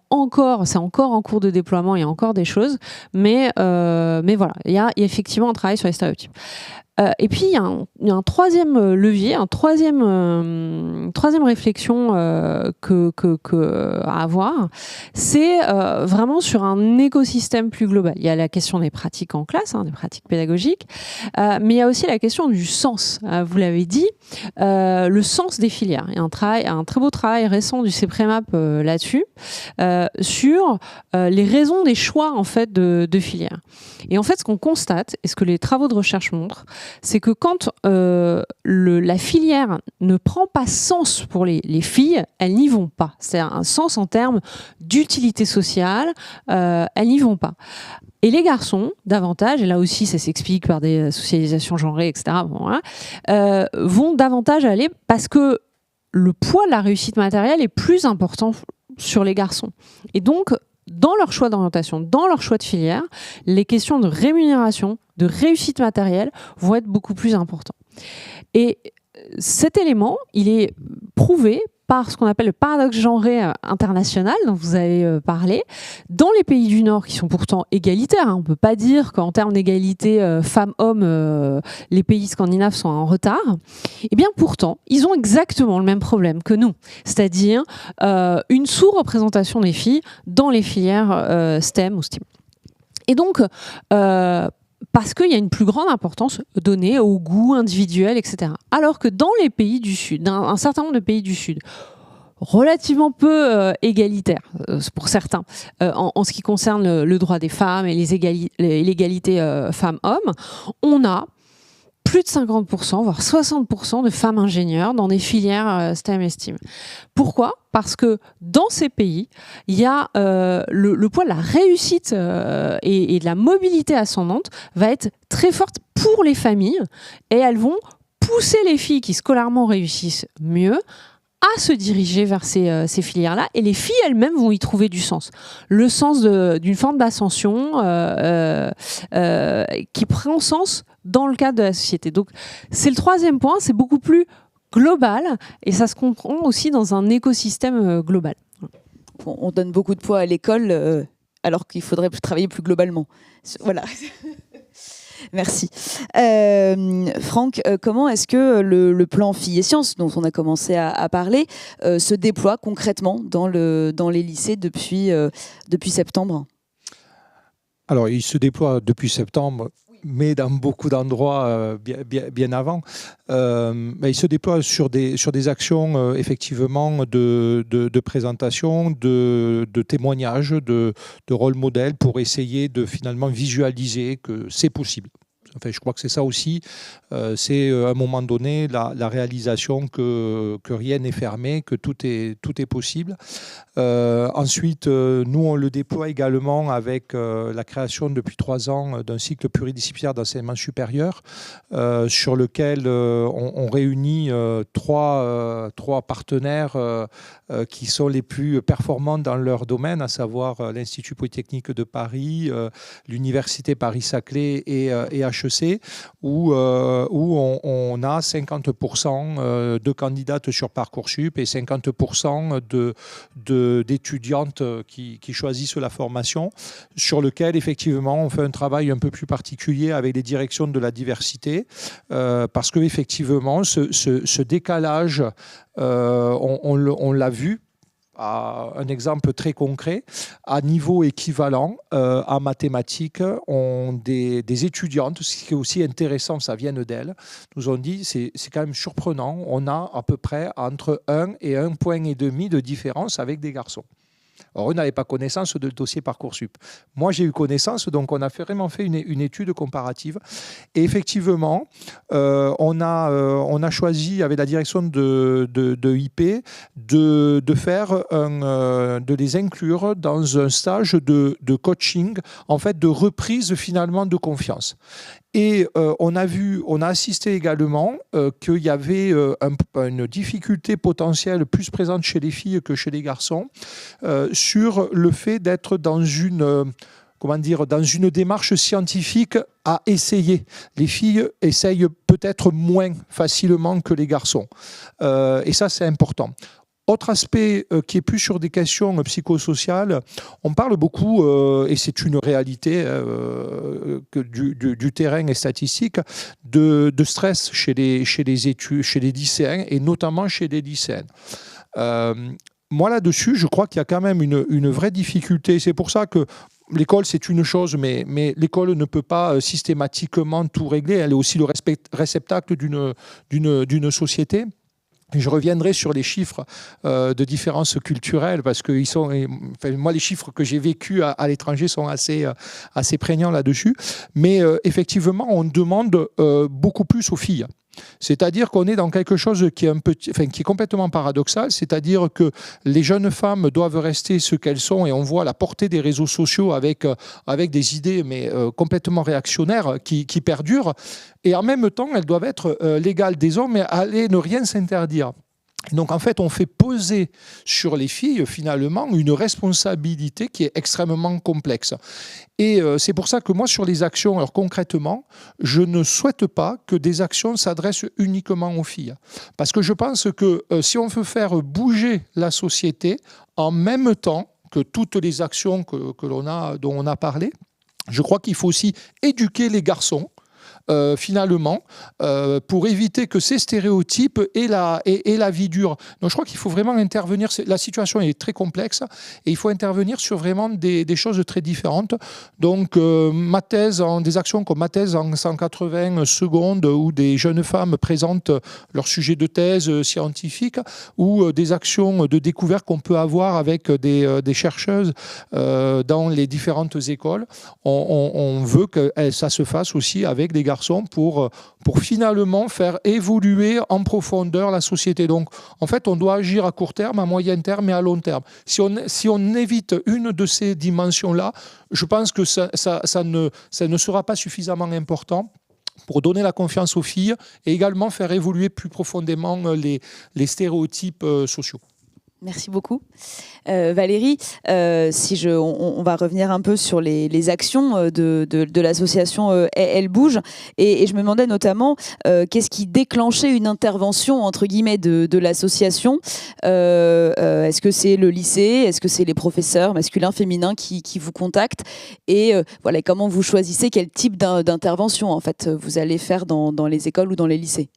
c'est encore en cours de déploiement, il y a encore des choses, mais voilà, il y a effectivement un travail sur les stéréotypes. Et puis, il y a un troisième levier, troisième réflexion à avoir, c'est vraiment sur un écosystème plus global. Il y a la question des pratiques en classe, des pratiques pédagogiques, mais il y a aussi la question du sens. Vous l'avez dit, le sens des filières. Il y a un très beau travail récent du CEPREMAP là-dessus, sur les raisons des choix en fait, de filières. Et en fait, ce qu'on constate, et ce que les travaux de recherche montrent, c'est que quand la filière ne prend pas sens pour les filles, elles n'y vont pas. C'est-à-dire un sens en termes d'utilité sociale, elles n'y vont pas. Et les garçons, davantage, et là aussi ça s'explique par des socialisations genrées, etc., vont davantage aller parce que le poids de la réussite matérielle est plus important sur les garçons. Et donc, dans leur choix d'orientation, dans leur choix de filière, les questions de rémunération, de réussite matérielle vont être beaucoup plus importantes. Et cet élément, il est prouvé par ce qu'on appelle le paradoxe genré international, dont vous avez parlé. Dans les pays du Nord, qui sont pourtant égalitaires, on ne peut pas dire qu'en termes d'égalité femmes-hommes, les pays scandinaves sont en retard. Et bien pourtant, ils ont exactement le même problème que nous, c'est-à-dire une sous-représentation des filles dans les filières STEM ou STEAM. Et donc, parce qu'il y a une plus grande importance donnée au goût individuel, etc. Alors que dans les pays du Sud, un certain nombre de pays du Sud, relativement peu égalitaires pour certains, en ce qui concerne le droit des femmes et l'égalité femmes-hommes, on a plus de 50%, voire 60% de femmes ingénieurs dans des filières STEM et STEAM. Pourquoi ? Parce que dans ces pays, il y a le poids de la réussite et de la mobilité ascendante va être très forte pour les familles et elles vont pousser les filles qui scolairement réussissent mieux à se diriger vers ces filières-là, et les filles elles-mêmes vont y trouver du sens. Le sens d'une forme d'ascension qui prend sens dans le cadre de la société. Donc c'est le troisième point, c'est beaucoup plus global, et ça se comprend aussi dans un écosystème global.
On donne beaucoup de poids à l'école, alors qu'il faudrait travailler plus globalement. Voilà. Merci. Franck, comment est-ce que le plan Filles et Sciences, dont on a commencé à parler, se déploie concrètement dans les lycées depuis septembre ?
Alors, il se déploie depuis septembre, mais dans beaucoup d'endroits bien avant. Il se déploie sur des actions effectivement de présentation, de témoignages, de rôle modèle pour essayer de finalement visualiser que c'est possible. Enfin, je crois que c'est ça aussi, c'est à un moment donné la réalisation que rien n'est fermé, que tout est possible. Ensuite, nous on le déploie également avec la création depuis 3 ans d'un cycle pluridisciplinaire d'enseignement supérieur sur lequel on réunit trois partenaires qui sont les plus performants dans leur domaine, à savoir l'Institut Polytechnique de Paris, l'Université Paris-Saclay et HEC, où on a 50% de candidates sur Parcoursup et 50% d'étudiantes qui choisissent la formation, sur lequel effectivement on fait un travail un peu plus particulier avec les directions de la diversité, parce que effectivement ce décalage, on l'a vu. Un exemple très concret, à niveau équivalent en mathématiques, des étudiantes, ce qui est aussi intéressant, ça vient d'elles, nous ont dit, c'est quand même surprenant, on a à peu près entre 1 et 1,5 point de différence avec des garçons. Alors, eux n'avaient pas connaissance de dossier Parcoursup. Moi, j'ai eu connaissance, donc on a vraiment fait une étude comparative. Et effectivement, on a choisi, avec la direction de IP, de les inclure dans un stage de coaching, en fait, de reprise finalement de confiance. Et on a assisté également qu'il y avait une difficulté potentielle plus présente chez les filles que chez les garçons sur le fait d'être dans une démarche scientifique à essayer. Les filles essayent peut-être moins facilement que les garçons. Et ça, c'est important. Autre aspect qui est plus sur des questions psychosociales, on parle beaucoup, et c'est une réalité du terrain et statistique, de stress chez les lycéens et notamment chez les lycéennes. Moi, là-dessus, je crois qu'il y a quand même une vraie difficulté. C'est pour ça que l'école, c'est une chose, mais l'école ne peut pas systématiquement tout régler. Elle est aussi le réceptacle d'une société. Je reviendrai sur les chiffres de différences culturelles parce que moi, les chiffres que j'ai vécus à l'étranger sont assez prégnants là-dessus. Mais effectivement, on demande beaucoup plus aux filles. C'est-à-dire qu'on est dans quelque chose qui est complètement paradoxal, c'est-à-dire que les jeunes femmes doivent rester ce qu'elles sont et on voit la portée des réseaux sociaux avec des idées mais complètement réactionnaires qui perdurent et en même temps elles doivent être l'égale des hommes et aller ne rien s'interdire. Donc en fait, on fait peser sur les filles finalement une responsabilité qui est extrêmement complexe. Et c'est pour ça que moi, sur les actions, alors concrètement, je ne souhaite pas que des actions s'adressent uniquement aux filles. Parce que je pense que si on veut faire bouger la société en même temps que toutes les actions dont on a parlé, je crois qu'il faut aussi éduquer les garçons. Finalement, pour éviter que ces stéréotypes aient la vie dure. Donc je crois qu'il faut vraiment intervenir, la situation est très complexe, et il faut intervenir sur vraiment des choses très différentes. Donc des actions comme ma thèse en 180 secondes, où des jeunes femmes présentent leur sujet de thèse scientifique, ou des actions de découverte qu'on peut avoir avec des chercheuses dans les différentes écoles. On veut que ça se fasse aussi avec des garçons pour finalement faire évoluer en profondeur la société. Donc, en fait, on doit agir à court terme, à moyen terme et à long terme. Si on évite une de ces dimensions-là, je pense que ça ne sera pas suffisamment important pour donner la confiance aux filles et également faire évoluer plus profondément les stéréotypes sociaux.
Merci beaucoup. Valérie, on va revenir un peu sur les actions de l'association Elle Bouge. Et je me demandais notamment qu'est-ce qui déclenchait une intervention, entre guillemets, de l'association. Est-ce que c'est le lycée? Est-ce que c'est les professeurs masculins, féminins qui vous contactent? Et voilà, comment vous choisissez quel type d'intervention en fait, vous allez faire dans les écoles ou dans les lycées?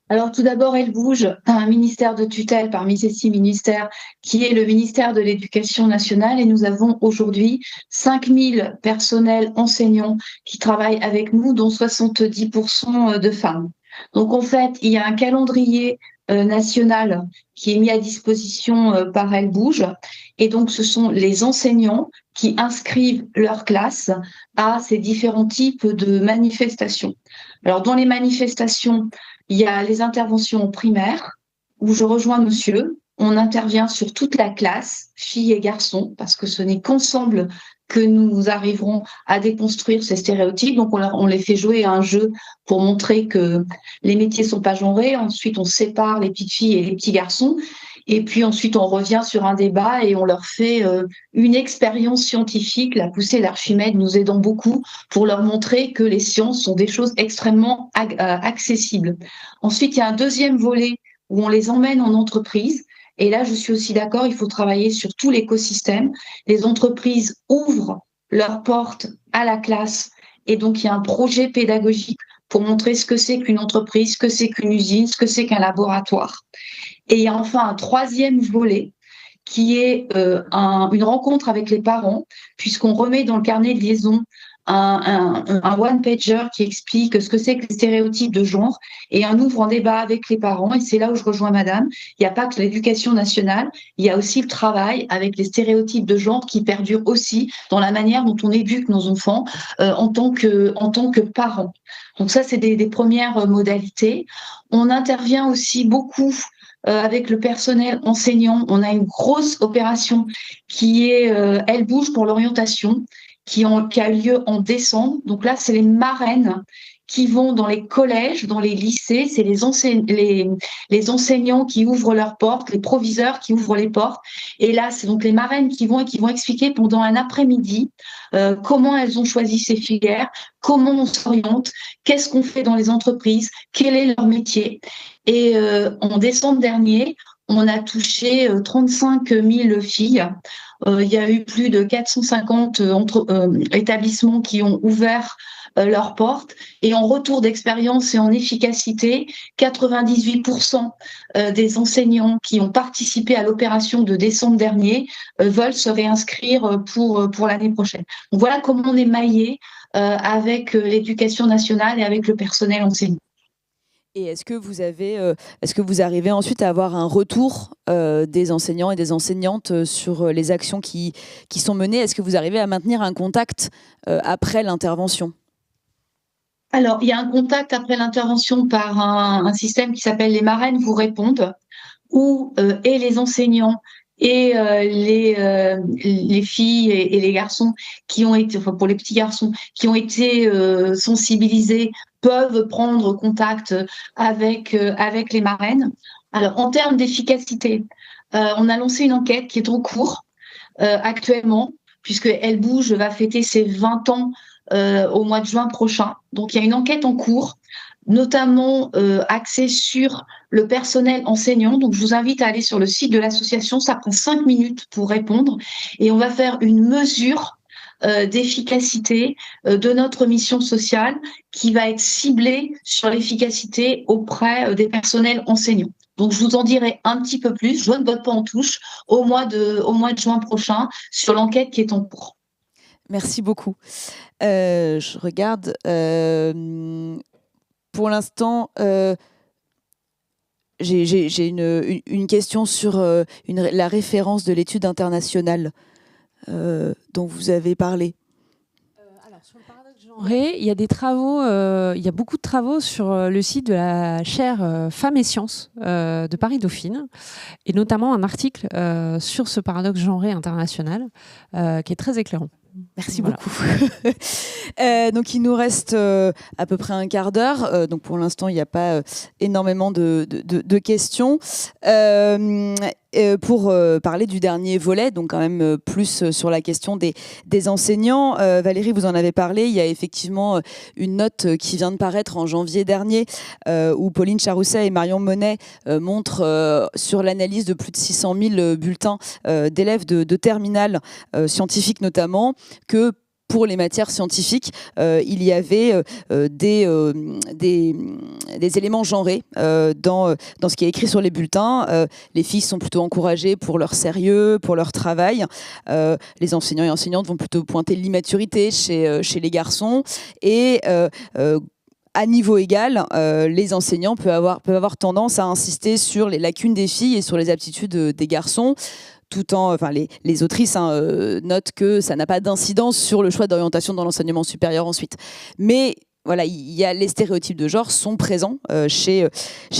Alors tout d'abord, Elle Bouge a un ministère de tutelle parmi ces 6 ministères qui est le ministère de l'Éducation nationale, et nous avons aujourd'hui 5000 personnels enseignants qui travaillent avec nous, dont 70% de femmes. Donc en fait, il y a un calendrier national qui est mis à disposition par Elle Bouge, et donc ce sont les enseignants qui inscrivent leur classe à ces différents types de manifestations. Alors dans les manifestations, il y a les interventions primaires où je rejoins monsieur. On intervient sur toute la classe, filles et garçons, parce que ce n'est qu'ensemble que nous arriverons à déconstruire ces stéréotypes. Donc, on les fait jouer à un jeu pour montrer que les métiers ne sont pas genrés. Ensuite, on sépare les petites filles et les petits garçons. Et puis ensuite, on revient sur un débat et on leur fait une expérience scientifique, la poussée d'Archimède nous aidant beaucoup pour leur montrer que les sciences sont des choses extrêmement accessibles. Ensuite, il y a un deuxième volet où on les emmène en entreprise. Et là, je suis aussi d'accord, il faut travailler sur tout l'écosystème. Les entreprises ouvrent leurs portes à la classe, et donc il y a un projet pédagogique pour montrer ce que c'est qu'une entreprise, ce que c'est qu'une usine, ce que c'est qu'un laboratoire. Et il y a enfin un troisième volet qui est une rencontre avec les parents, puisqu'on remet dans le carnet de liaison un one-pager qui explique ce que c'est que les stéréotypes de genre, et on ouvre un débat avec les parents. Et c'est là où je rejoins madame. Il n'y a pas que l'éducation nationale, il y a aussi le travail avec les stéréotypes de genre qui perdurent aussi dans la manière dont on éduque nos enfants en tant que parents. Donc ça, c'est des premières modalités. On intervient aussi beaucoup avec le personnel enseignant. On a une grosse opération qui est Elle Bouge pour l'orientation, qui a eu lieu en décembre. Donc là, c'est les marraines qui vont dans les collèges, dans les lycées, c'est les enseignants qui ouvrent leurs portes, les proviseurs qui ouvrent les portes. Et là, c'est donc les marraines qui vont expliquer pendant un après-midi comment elles ont choisi ces filières, comment on s'oriente, qu'est-ce qu'on fait dans les entreprises, quel est leur métier. Et en décembre dernier, on a touché 35 000 filles. Il y a eu plus de 450 établissements qui ont ouvert leurs portes. Et en retour d'expérience et en efficacité, 98% des enseignants qui ont participé à l'opération de décembre dernier veulent se réinscrire pour l'année prochaine. Donc voilà comment on est maillé avec l'éducation nationale et avec le personnel enseignant.
Et est-ce que vous arrivez ensuite à avoir un retour des enseignants et des enseignantes sur les actions qui sont menées? Est-ce que vous arrivez à maintenir un contact après l'intervention?
Alors, il y a un contact après l'intervention par un système qui s'appelle les marraines vous répondent, où et les enseignants et les filles et les garçons qui ont été, enfin pour les petits garçons, qui ont été sensibilisés peuvent prendre contact avec les marraines. Alors, en termes d'efficacité, on a lancé une enquête qui est en cours actuellement, puisque Elle Bouge va fêter ses 20 ans au mois de juin prochain. Donc, il y a une enquête en cours, notamment axée sur le personnel enseignant. Donc, je vous invite à aller sur le site de l'association. Ça prend 5 minutes pour répondre. Et on va faire une mesure d'efficacité de notre mission sociale qui va être ciblée sur l'efficacité auprès des personnels enseignants. Donc, je vous en dirai un petit peu plus. Je ne vote pas en touche au mois de juin prochain sur l'enquête qui est en cours.
Merci beaucoup. Je regarde. Pour l'instant, j'ai une question sur la référence de l'étude internationale dont vous avez parlé.
Alors, sur le paradoxe genré, il y a des travaux, il y a beaucoup de travaux sur le site de la chaire Femmes et Sciences de Paris-Dauphine, et notamment un article sur ce paradoxe genré international qui est très éclairant.
Merci beaucoup. Donc, il nous reste à peu près un quart d'heure. Donc, pour l'instant, il n'y a pas énormément de questions. Pour parler du dernier volet, donc quand même plus sur la question des enseignants. Valérie, vous en avez parlé. Il y a effectivement une note qui vient de paraître en janvier dernier où Pauline Charousset et Marion Monet montrent sur l'analyse de plus de 600 000 bulletins d'élèves de terminale scientifiques notamment, que pour les matières scientifiques, il y avait des éléments genrés dans ce qui est écrit sur les bulletins. Les filles sont plutôt encouragées pour leur sérieux, pour leur travail. Les enseignants et enseignantes vont plutôt pointer l'immaturité chez les garçons. Et à niveau égal, les enseignants peuvent avoir tendance à insister sur les lacunes des filles et sur les aptitudes des garçons. Tout en, les autrices notent que ça n'a pas d'incidence sur le choix d'orientation dans l'enseignement supérieur ensuite. Mais voilà, les stéréotypes de genre sont présents chez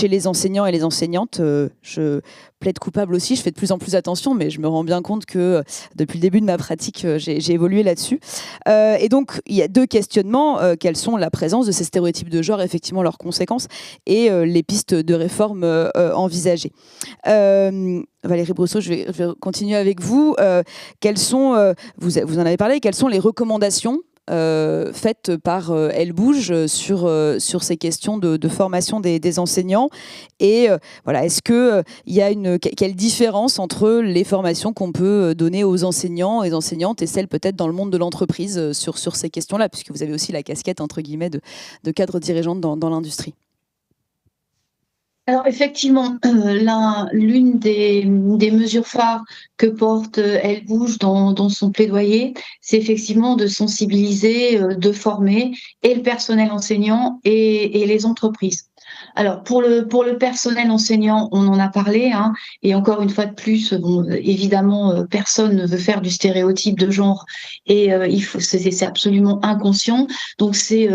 les enseignants et les enseignantes. Je plaide coupable aussi, je fais de plus en plus attention, mais je me rends bien compte que depuis le début de ma pratique, j'ai évolué là-dessus. Et donc, il y a deux questionnements. Quelles sont la présence de ces stéréotypes de genre, effectivement leurs conséquences, et les pistes de réforme envisagées. Valérie Brousseau, je vais continuer avec vous. Vous en avez parlé, quelles sont les recommandations faites par Elle Bouge sur ces questions de formation des enseignants, et voilà, est-ce que il y a quelle différence entre les formations qu'on peut donner aux enseignants et enseignantes et celles peut-être dans le monde de l'entreprise sur ces questions-là, puisque vous avez aussi la casquette entre guillemets de cadre dirigeante dans l'industrie.
Alors effectivement, l'une des mesures phares que porte Elle Bouge dans son plaidoyer, c'est effectivement de sensibiliser, de former et le personnel enseignant et les entreprises. Alors pour le personnel enseignant, on en a parlé, hein, et encore une fois de plus, évidemment, personne ne veut faire du stéréotype de genre, et c'est absolument inconscient. Donc c'est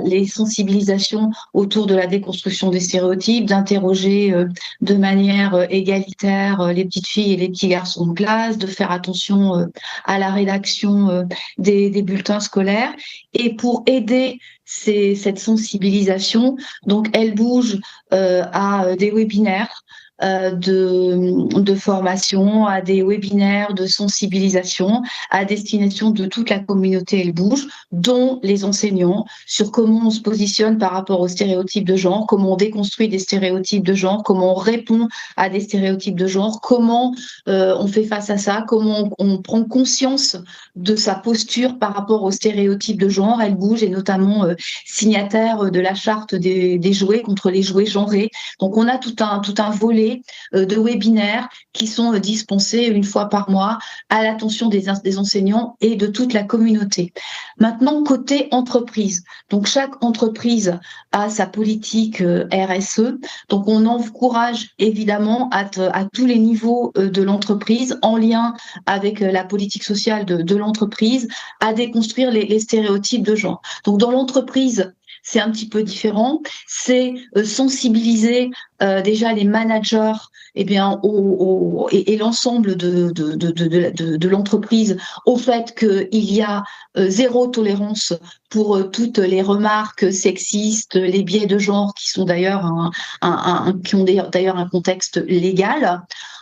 les sensibilisations autour de la déconstruction des stéréotypes, d'interroger de manière égalitaire les petites filles et les petits garçons de classe, de faire attention à la rédaction des bulletins scolaires, et pour aider cette sensibilisation, donc Elle Bouge à des webinaires de formation, à des webinaires de sensibilisation à destination de toute la communauté Elle Bouge, dont les enseignants, sur comment on se positionne par rapport aux stéréotypes de genre, comment on déconstruit des stéréotypes de genre, comment on répond à des stéréotypes de genre, comment on fait face à ça, comment on prend conscience de sa posture par rapport aux stéréotypes de genre. Elle Bouge est notamment signataire de la charte des jouets contre les jouets genrés. Donc on a tout un volet de webinaires qui sont dispensés une fois par mois à l'attention des enseignants et de toute la communauté. Maintenant, côté entreprise. Donc chaque entreprise a sa politique RSE. Donc on encourage évidemment à tous les niveaux de l'entreprise, en lien avec la politique sociale de l'entreprise, à déconstruire les stéréotypes de genre. Donc dans l'entreprise, c'est un petit peu différent. C'est sensibiliser déjà les managers et l'ensemble de l'entreprise au fait qu'il y a zéro tolérance pour toutes les remarques sexistes, les biais de genre qui sont d'ailleurs qui ont d'ailleurs un contexte légal.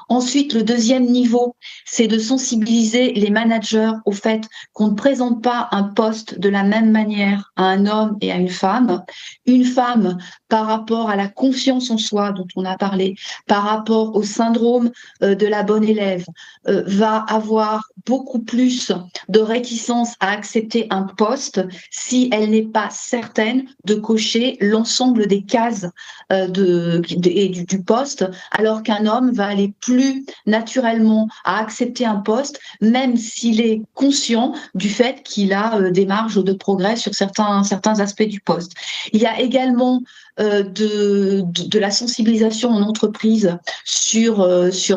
Ensuite, le deuxième niveau, c'est de sensibiliser les managers au fait qu'on ne présente pas un poste de la même manière à un homme et à une femme. Une femme, par rapport à la confiance en soi dont on a parlé, par rapport au syndrome de la bonne élève, va avoir beaucoup plus de réticence à accepter un poste si elle n'est pas certaine de cocher l'ensemble des cases du poste, alors qu'un homme va aller plus naturellement à accepter un poste, même s'il est conscient du fait qu'il a des marges de progrès sur certains aspects du poste. Il y a également de la sensibilisation en entreprise sur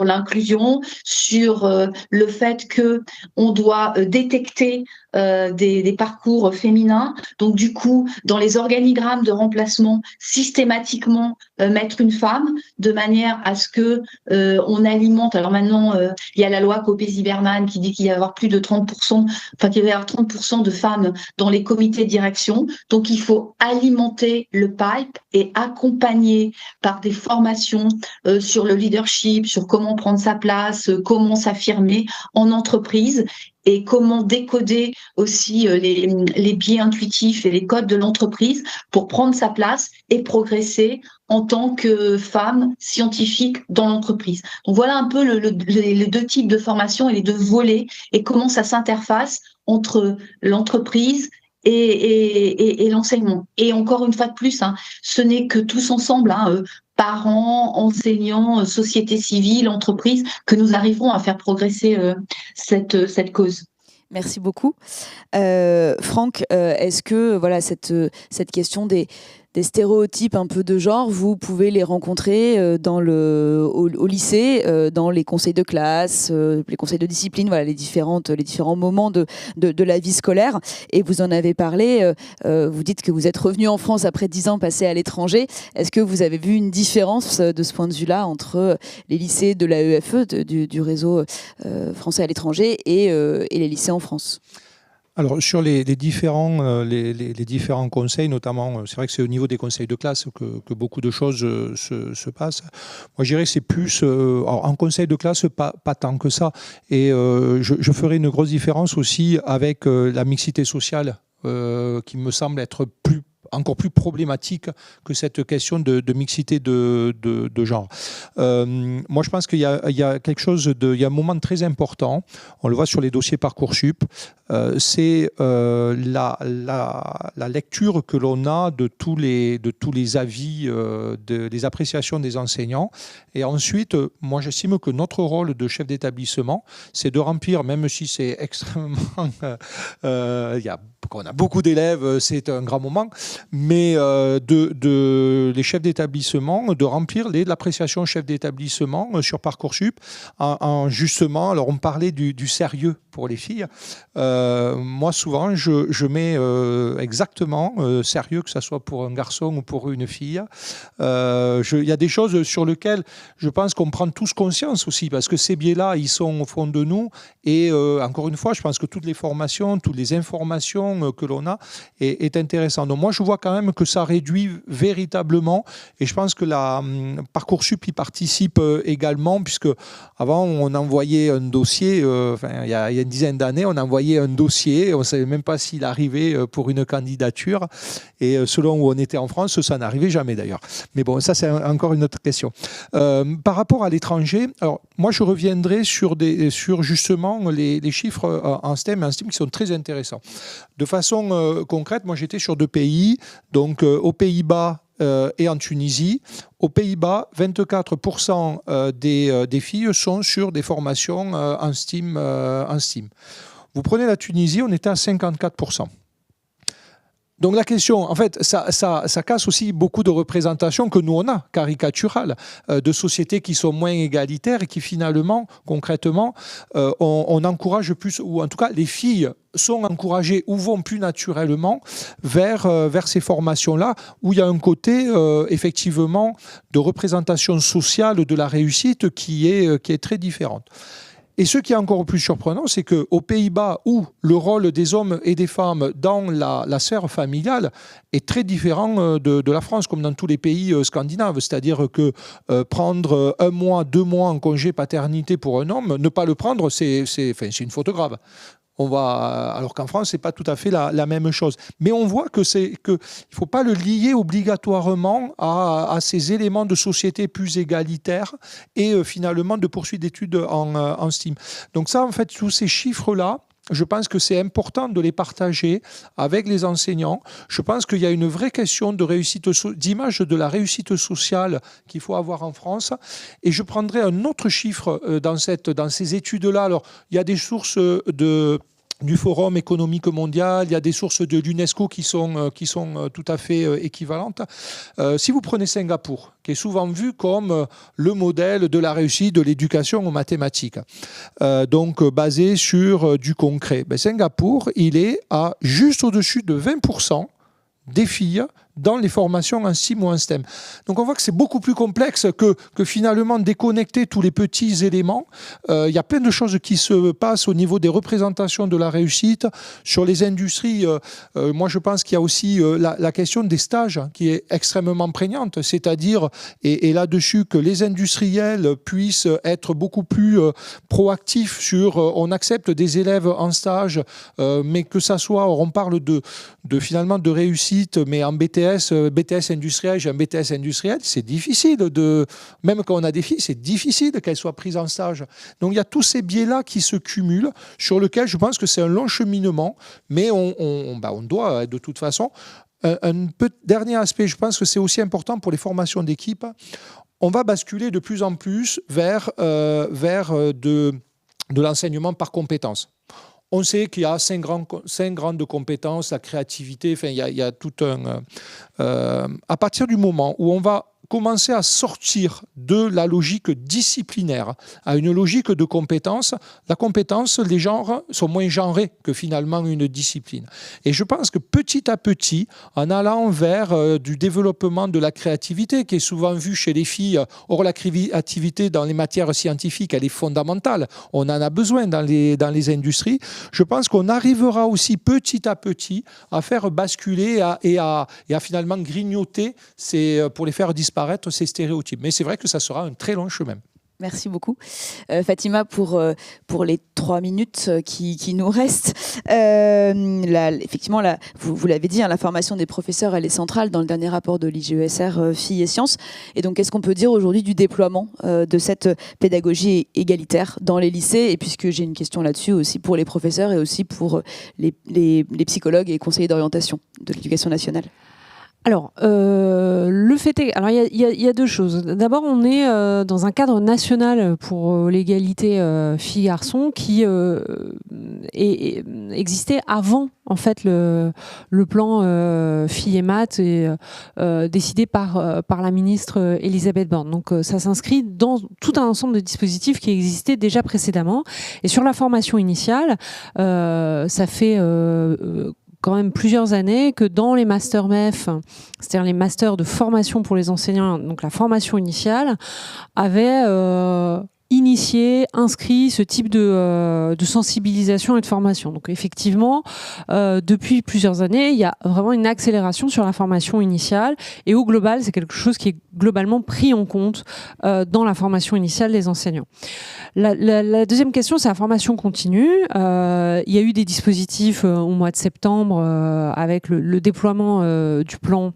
l'inclusion, sur le fait qu'on doit détecter des parcours féminins. Donc du coup, dans les organigrammes de remplacement, systématiquement mettre une femme de manière à ce que on alimente. Alors maintenant, il y a la loi Copé-Zimmermann qui dit qu'il va y avoir plus de 30%, enfin qu'il va y avoir 30% de femmes dans les comités de direction. Donc il faut alimenter le pipe et accompagner par des formations sur le leadership, sur comment prendre sa place, comment s'affirmer en entreprise et comment décoder aussi les biais intuitifs et les codes de l'entreprise pour prendre sa place et progresser en tant que femme scientifique dans l'entreprise. Donc voilà un peu les deux types de formation et les deux volets et comment ça s'interface entre l'entreprise et l'enseignement. Et encore une fois de plus, ce n'est que tous ensemble, parents, enseignants, société civile, entreprise, que nous arriverons à faire progresser cette cause.
Merci beaucoup. Franck, est-ce que voilà, cette question des stéréotypes un peu de genre, vous pouvez les rencontrer au lycée, dans les conseils de classe, les conseils de discipline, voilà, les différents moments de la vie scolaire. Et vous en avez parlé, vous dites que vous êtes revenu en France après 10 ans passés à l'étranger. Est-ce que vous avez vu une différence de ce point de vue-là entre les lycées de l'AEFE, du réseau français à l'étranger, et les lycées en France ?
Alors, sur les différents conseils, notamment, c'est vrai que c'est au niveau des conseils de classe que beaucoup de choses se passent. Moi, je dirais que c'est plus, en conseil de classe, pas tant que ça. Et je ferai une grosse différence aussi avec la mixité sociale, qui me semble être encore plus problématique que cette question de mixité de genre. Moi, je pense qu'il y a quelque chose il y a un moment très important, on le voit sur les dossiers Parcoursup, c'est la lecture que l'on a de tous les avis, des appréciations des enseignants. Et ensuite, moi, j'estime que notre rôle de chef d'établissement, c'est de remplir, même si c'est extrêmement... on a beaucoup d'élèves, c'est un grand moment, mais les chefs d'établissement, de remplir l'appréciation chef d'établissement sur Parcoursup, justement, alors on parlait du sérieux pour les filles. Moi, souvent, je mets exactement sérieux, que ce soit pour un garçon ou pour une fille. Il y a des choses sur lesquelles je pense qu'on prend tous conscience aussi, parce que ces biais-là, ils sont au fond de nous. Et encore une fois, je pense que toutes les formations, toutes les informations que l'on a est intéressant. Donc moi, je vois quand même que ça réduit véritablement, et je pense que Parcoursup y participe également, puisque avant on envoyait un dossier, il y a une dizaine d'années, on envoyait un dossier, on ne savait même pas s'il arrivait pour une candidature, et selon où on était en France, ça n'arrivait jamais d'ailleurs. Mais bon, ça c'est encore une autre question. Par rapport à l'étranger, alors moi je reviendrai sur justement les chiffres en STEM qui sont très intéressants. De façon concrète, moi j'étais sur 2 pays, donc aux Pays-Bas et en Tunisie. Aux Pays-Bas, 24% des filles sont sur des formations en STEAM. Vous prenez la Tunisie, on était à 54%. Donc la question, en fait, ça casse aussi beaucoup de représentations que nous on a, caricaturales, de sociétés qui sont moins égalitaires et qui finalement, concrètement, on encourage plus, ou en tout cas les filles sont encouragées ou vont plus naturellement vers ces formations-là, où il y a un côté effectivement de représentation sociale de la réussite qui est très différente. Et ce qui est encore plus surprenant, c'est qu'aux Pays-Bas, où le rôle des hommes et des femmes dans la sphère familiale est très différent de la France, comme dans tous les pays scandinaves. C'est-à-dire que prendre 1 mois, 2 mois en congé paternité pour un homme, ne pas le prendre, c'est une faute grave. Alors qu'en France, ce n'est pas tout à fait la même chose. Mais on voit qu'il ne faut pas le lier obligatoirement à ces éléments de société plus égalitaires et finalement de poursuite d'études en STEAM. Donc ça, en fait, tous ces chiffres-là, je pense que c'est important de les partager avec les enseignants. Je pense qu'il y a une vraie question de d'image de la réussite sociale qu'il faut avoir en France. Et je prendrai un autre chiffre dans ces études-là. Alors, il y a des sources du Forum économique mondial, il y a des sources de l'UNESCO qui sont tout à fait équivalentes. Si vous prenez Singapour, qui est souvent vu comme le modèle de la réussite de l'éducation aux mathématiques, donc basé sur du concret, Singapour, il est à juste au-dessus de 20% des filles dans les formations en STEAM ou en STEM. Donc on voit que c'est beaucoup plus complexe que finalement déconnecter tous les petits éléments. Il y a plein de choses qui se passent au niveau des représentations de la réussite. Sur les industries, moi je pense qu'il y a aussi la question des stages qui est extrêmement prégnante, c'est-à-dire, et là-dessus, que les industriels puissent être beaucoup plus proactifs sur on accepte des élèves en stage, mais que ça soit, on parle finalement de réussite, mais en BTS industriel, j'ai un BTS industriel, c'est difficile même quand on a des filles, c'est difficile qu'elles soient prises en stage. Donc il y a tous ces biais-là qui se cumulent, sur lesquels je pense que c'est un long cheminement, mais on doit de toute façon. Dernier aspect, je pense que c'est aussi important pour les formations d'équipe. On va basculer de plus en plus vers de l'enseignement par compétences. On sait qu'il y a 5 grandes compétences, la créativité, il y a tout un... à partir du moment où on va commencer à sortir de la logique disciplinaire à une logique de compétence, la compétence, les genres sont moins genrés que finalement une discipline. Et je pense que petit à petit, en allant vers du développement de la créativité, qui est souvent vu chez les filles, or la créativité dans les matières scientifiques, elle est fondamentale, on en a besoin dans les industries, je pense qu'on arrivera aussi petit à petit à faire basculer et à finalement grignoter, pour les faire disparaître ces stéréotypes. Mais c'est vrai que ça sera un très long chemin.
Merci beaucoup. Fatima, pour les 3 minutes qui nous restent, effectivement, vous l'avez dit, la formation des professeurs, elle est centrale dans le dernier rapport de l'IGESR Filles et Sciences. Et donc, qu'est-ce qu'on peut dire aujourd'hui du déploiement de cette pédagogie égalitaire dans les lycées? Et puisque j'ai une question là-dessus aussi pour les professeurs et aussi pour les psychologues et conseillers d'orientation de l'éducation nationale.
Alors, le fait est... Alors, il y a 2 choses. D'abord, on est dans un cadre national pour l'égalité filles-garçons qui existait avant, en fait, le plan filles et maths décidé par la ministre Elisabeth Borne. Donc, ça s'inscrit dans tout un ensemble de dispositifs qui existaient déjà précédemment. Et sur la formation initiale, ça fait... quand même plusieurs années que dans les masters MEF, c'est-à-dire les masters de formation pour les enseignants, donc la formation initiale, avait initié, inscrit ce type de sensibilisation et de formation. Donc effectivement, depuis plusieurs années, il y a vraiment une accélération sur la formation initiale et au global, c'est quelque chose qui est globalement pris en compte dans la formation initiale des enseignants. La deuxième question, c'est la formation continue. Il y a eu des dispositifs au mois de septembre avec le déploiement du plan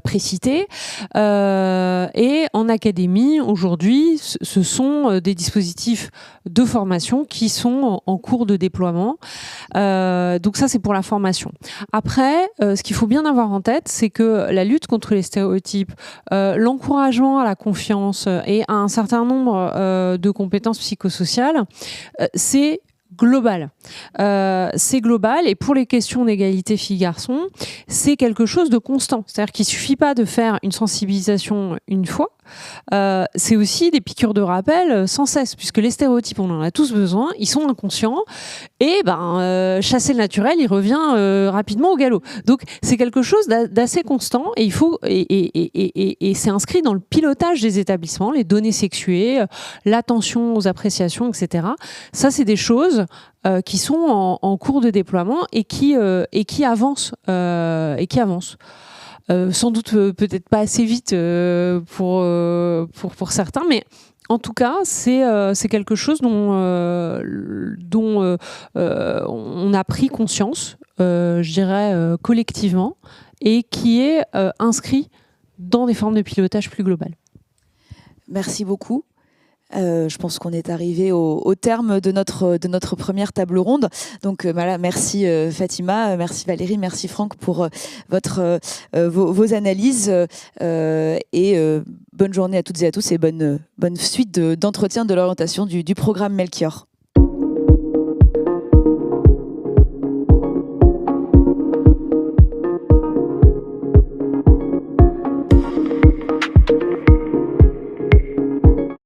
précité. Et en académie, aujourd'hui, ce sont des dispositifs de formation qui sont en cours de déploiement. Donc ça, c'est pour la formation. Après, ce qu'il faut bien avoir en tête, c'est que la lutte contre les stéréotypes, l'encouragement à la confiance et à un certain nombre de compétences psychosociales, c'est global. C'est global, et pour les questions d'égalité filles-garçons, c'est quelque chose de constant. C'est-à-dire qu'il ne suffit pas de faire une sensibilisation une fois, c'est aussi des piqûres de rappel sans cesse, puisque les stéréotypes, on en a tous besoin, ils sont inconscients, et chasser le naturel, il revient rapidement au galop. Donc c'est quelque chose d'assez constant, et il faut et c'est inscrit dans le pilotage des établissements, les données sexuées, l'attention aux appréciations, etc. Ça, c'est des choses qui sont en cours de déploiement et qui avancent. Sans doute peut-être pas assez vite pour certains, mais en tout cas, c'est quelque chose dont on a pris conscience, je dirais, collectivement, et qui est inscrit dans des formes de pilotage plus globales.
Merci beaucoup. Je pense qu'on est arrivé au terme de notre première table ronde. Donc voilà, merci Fatima, merci Valérie, merci Franck pour vos analyses et bonne journée à toutes et à tous et bonne suite d'entretien de l'orientation du programme Melchior.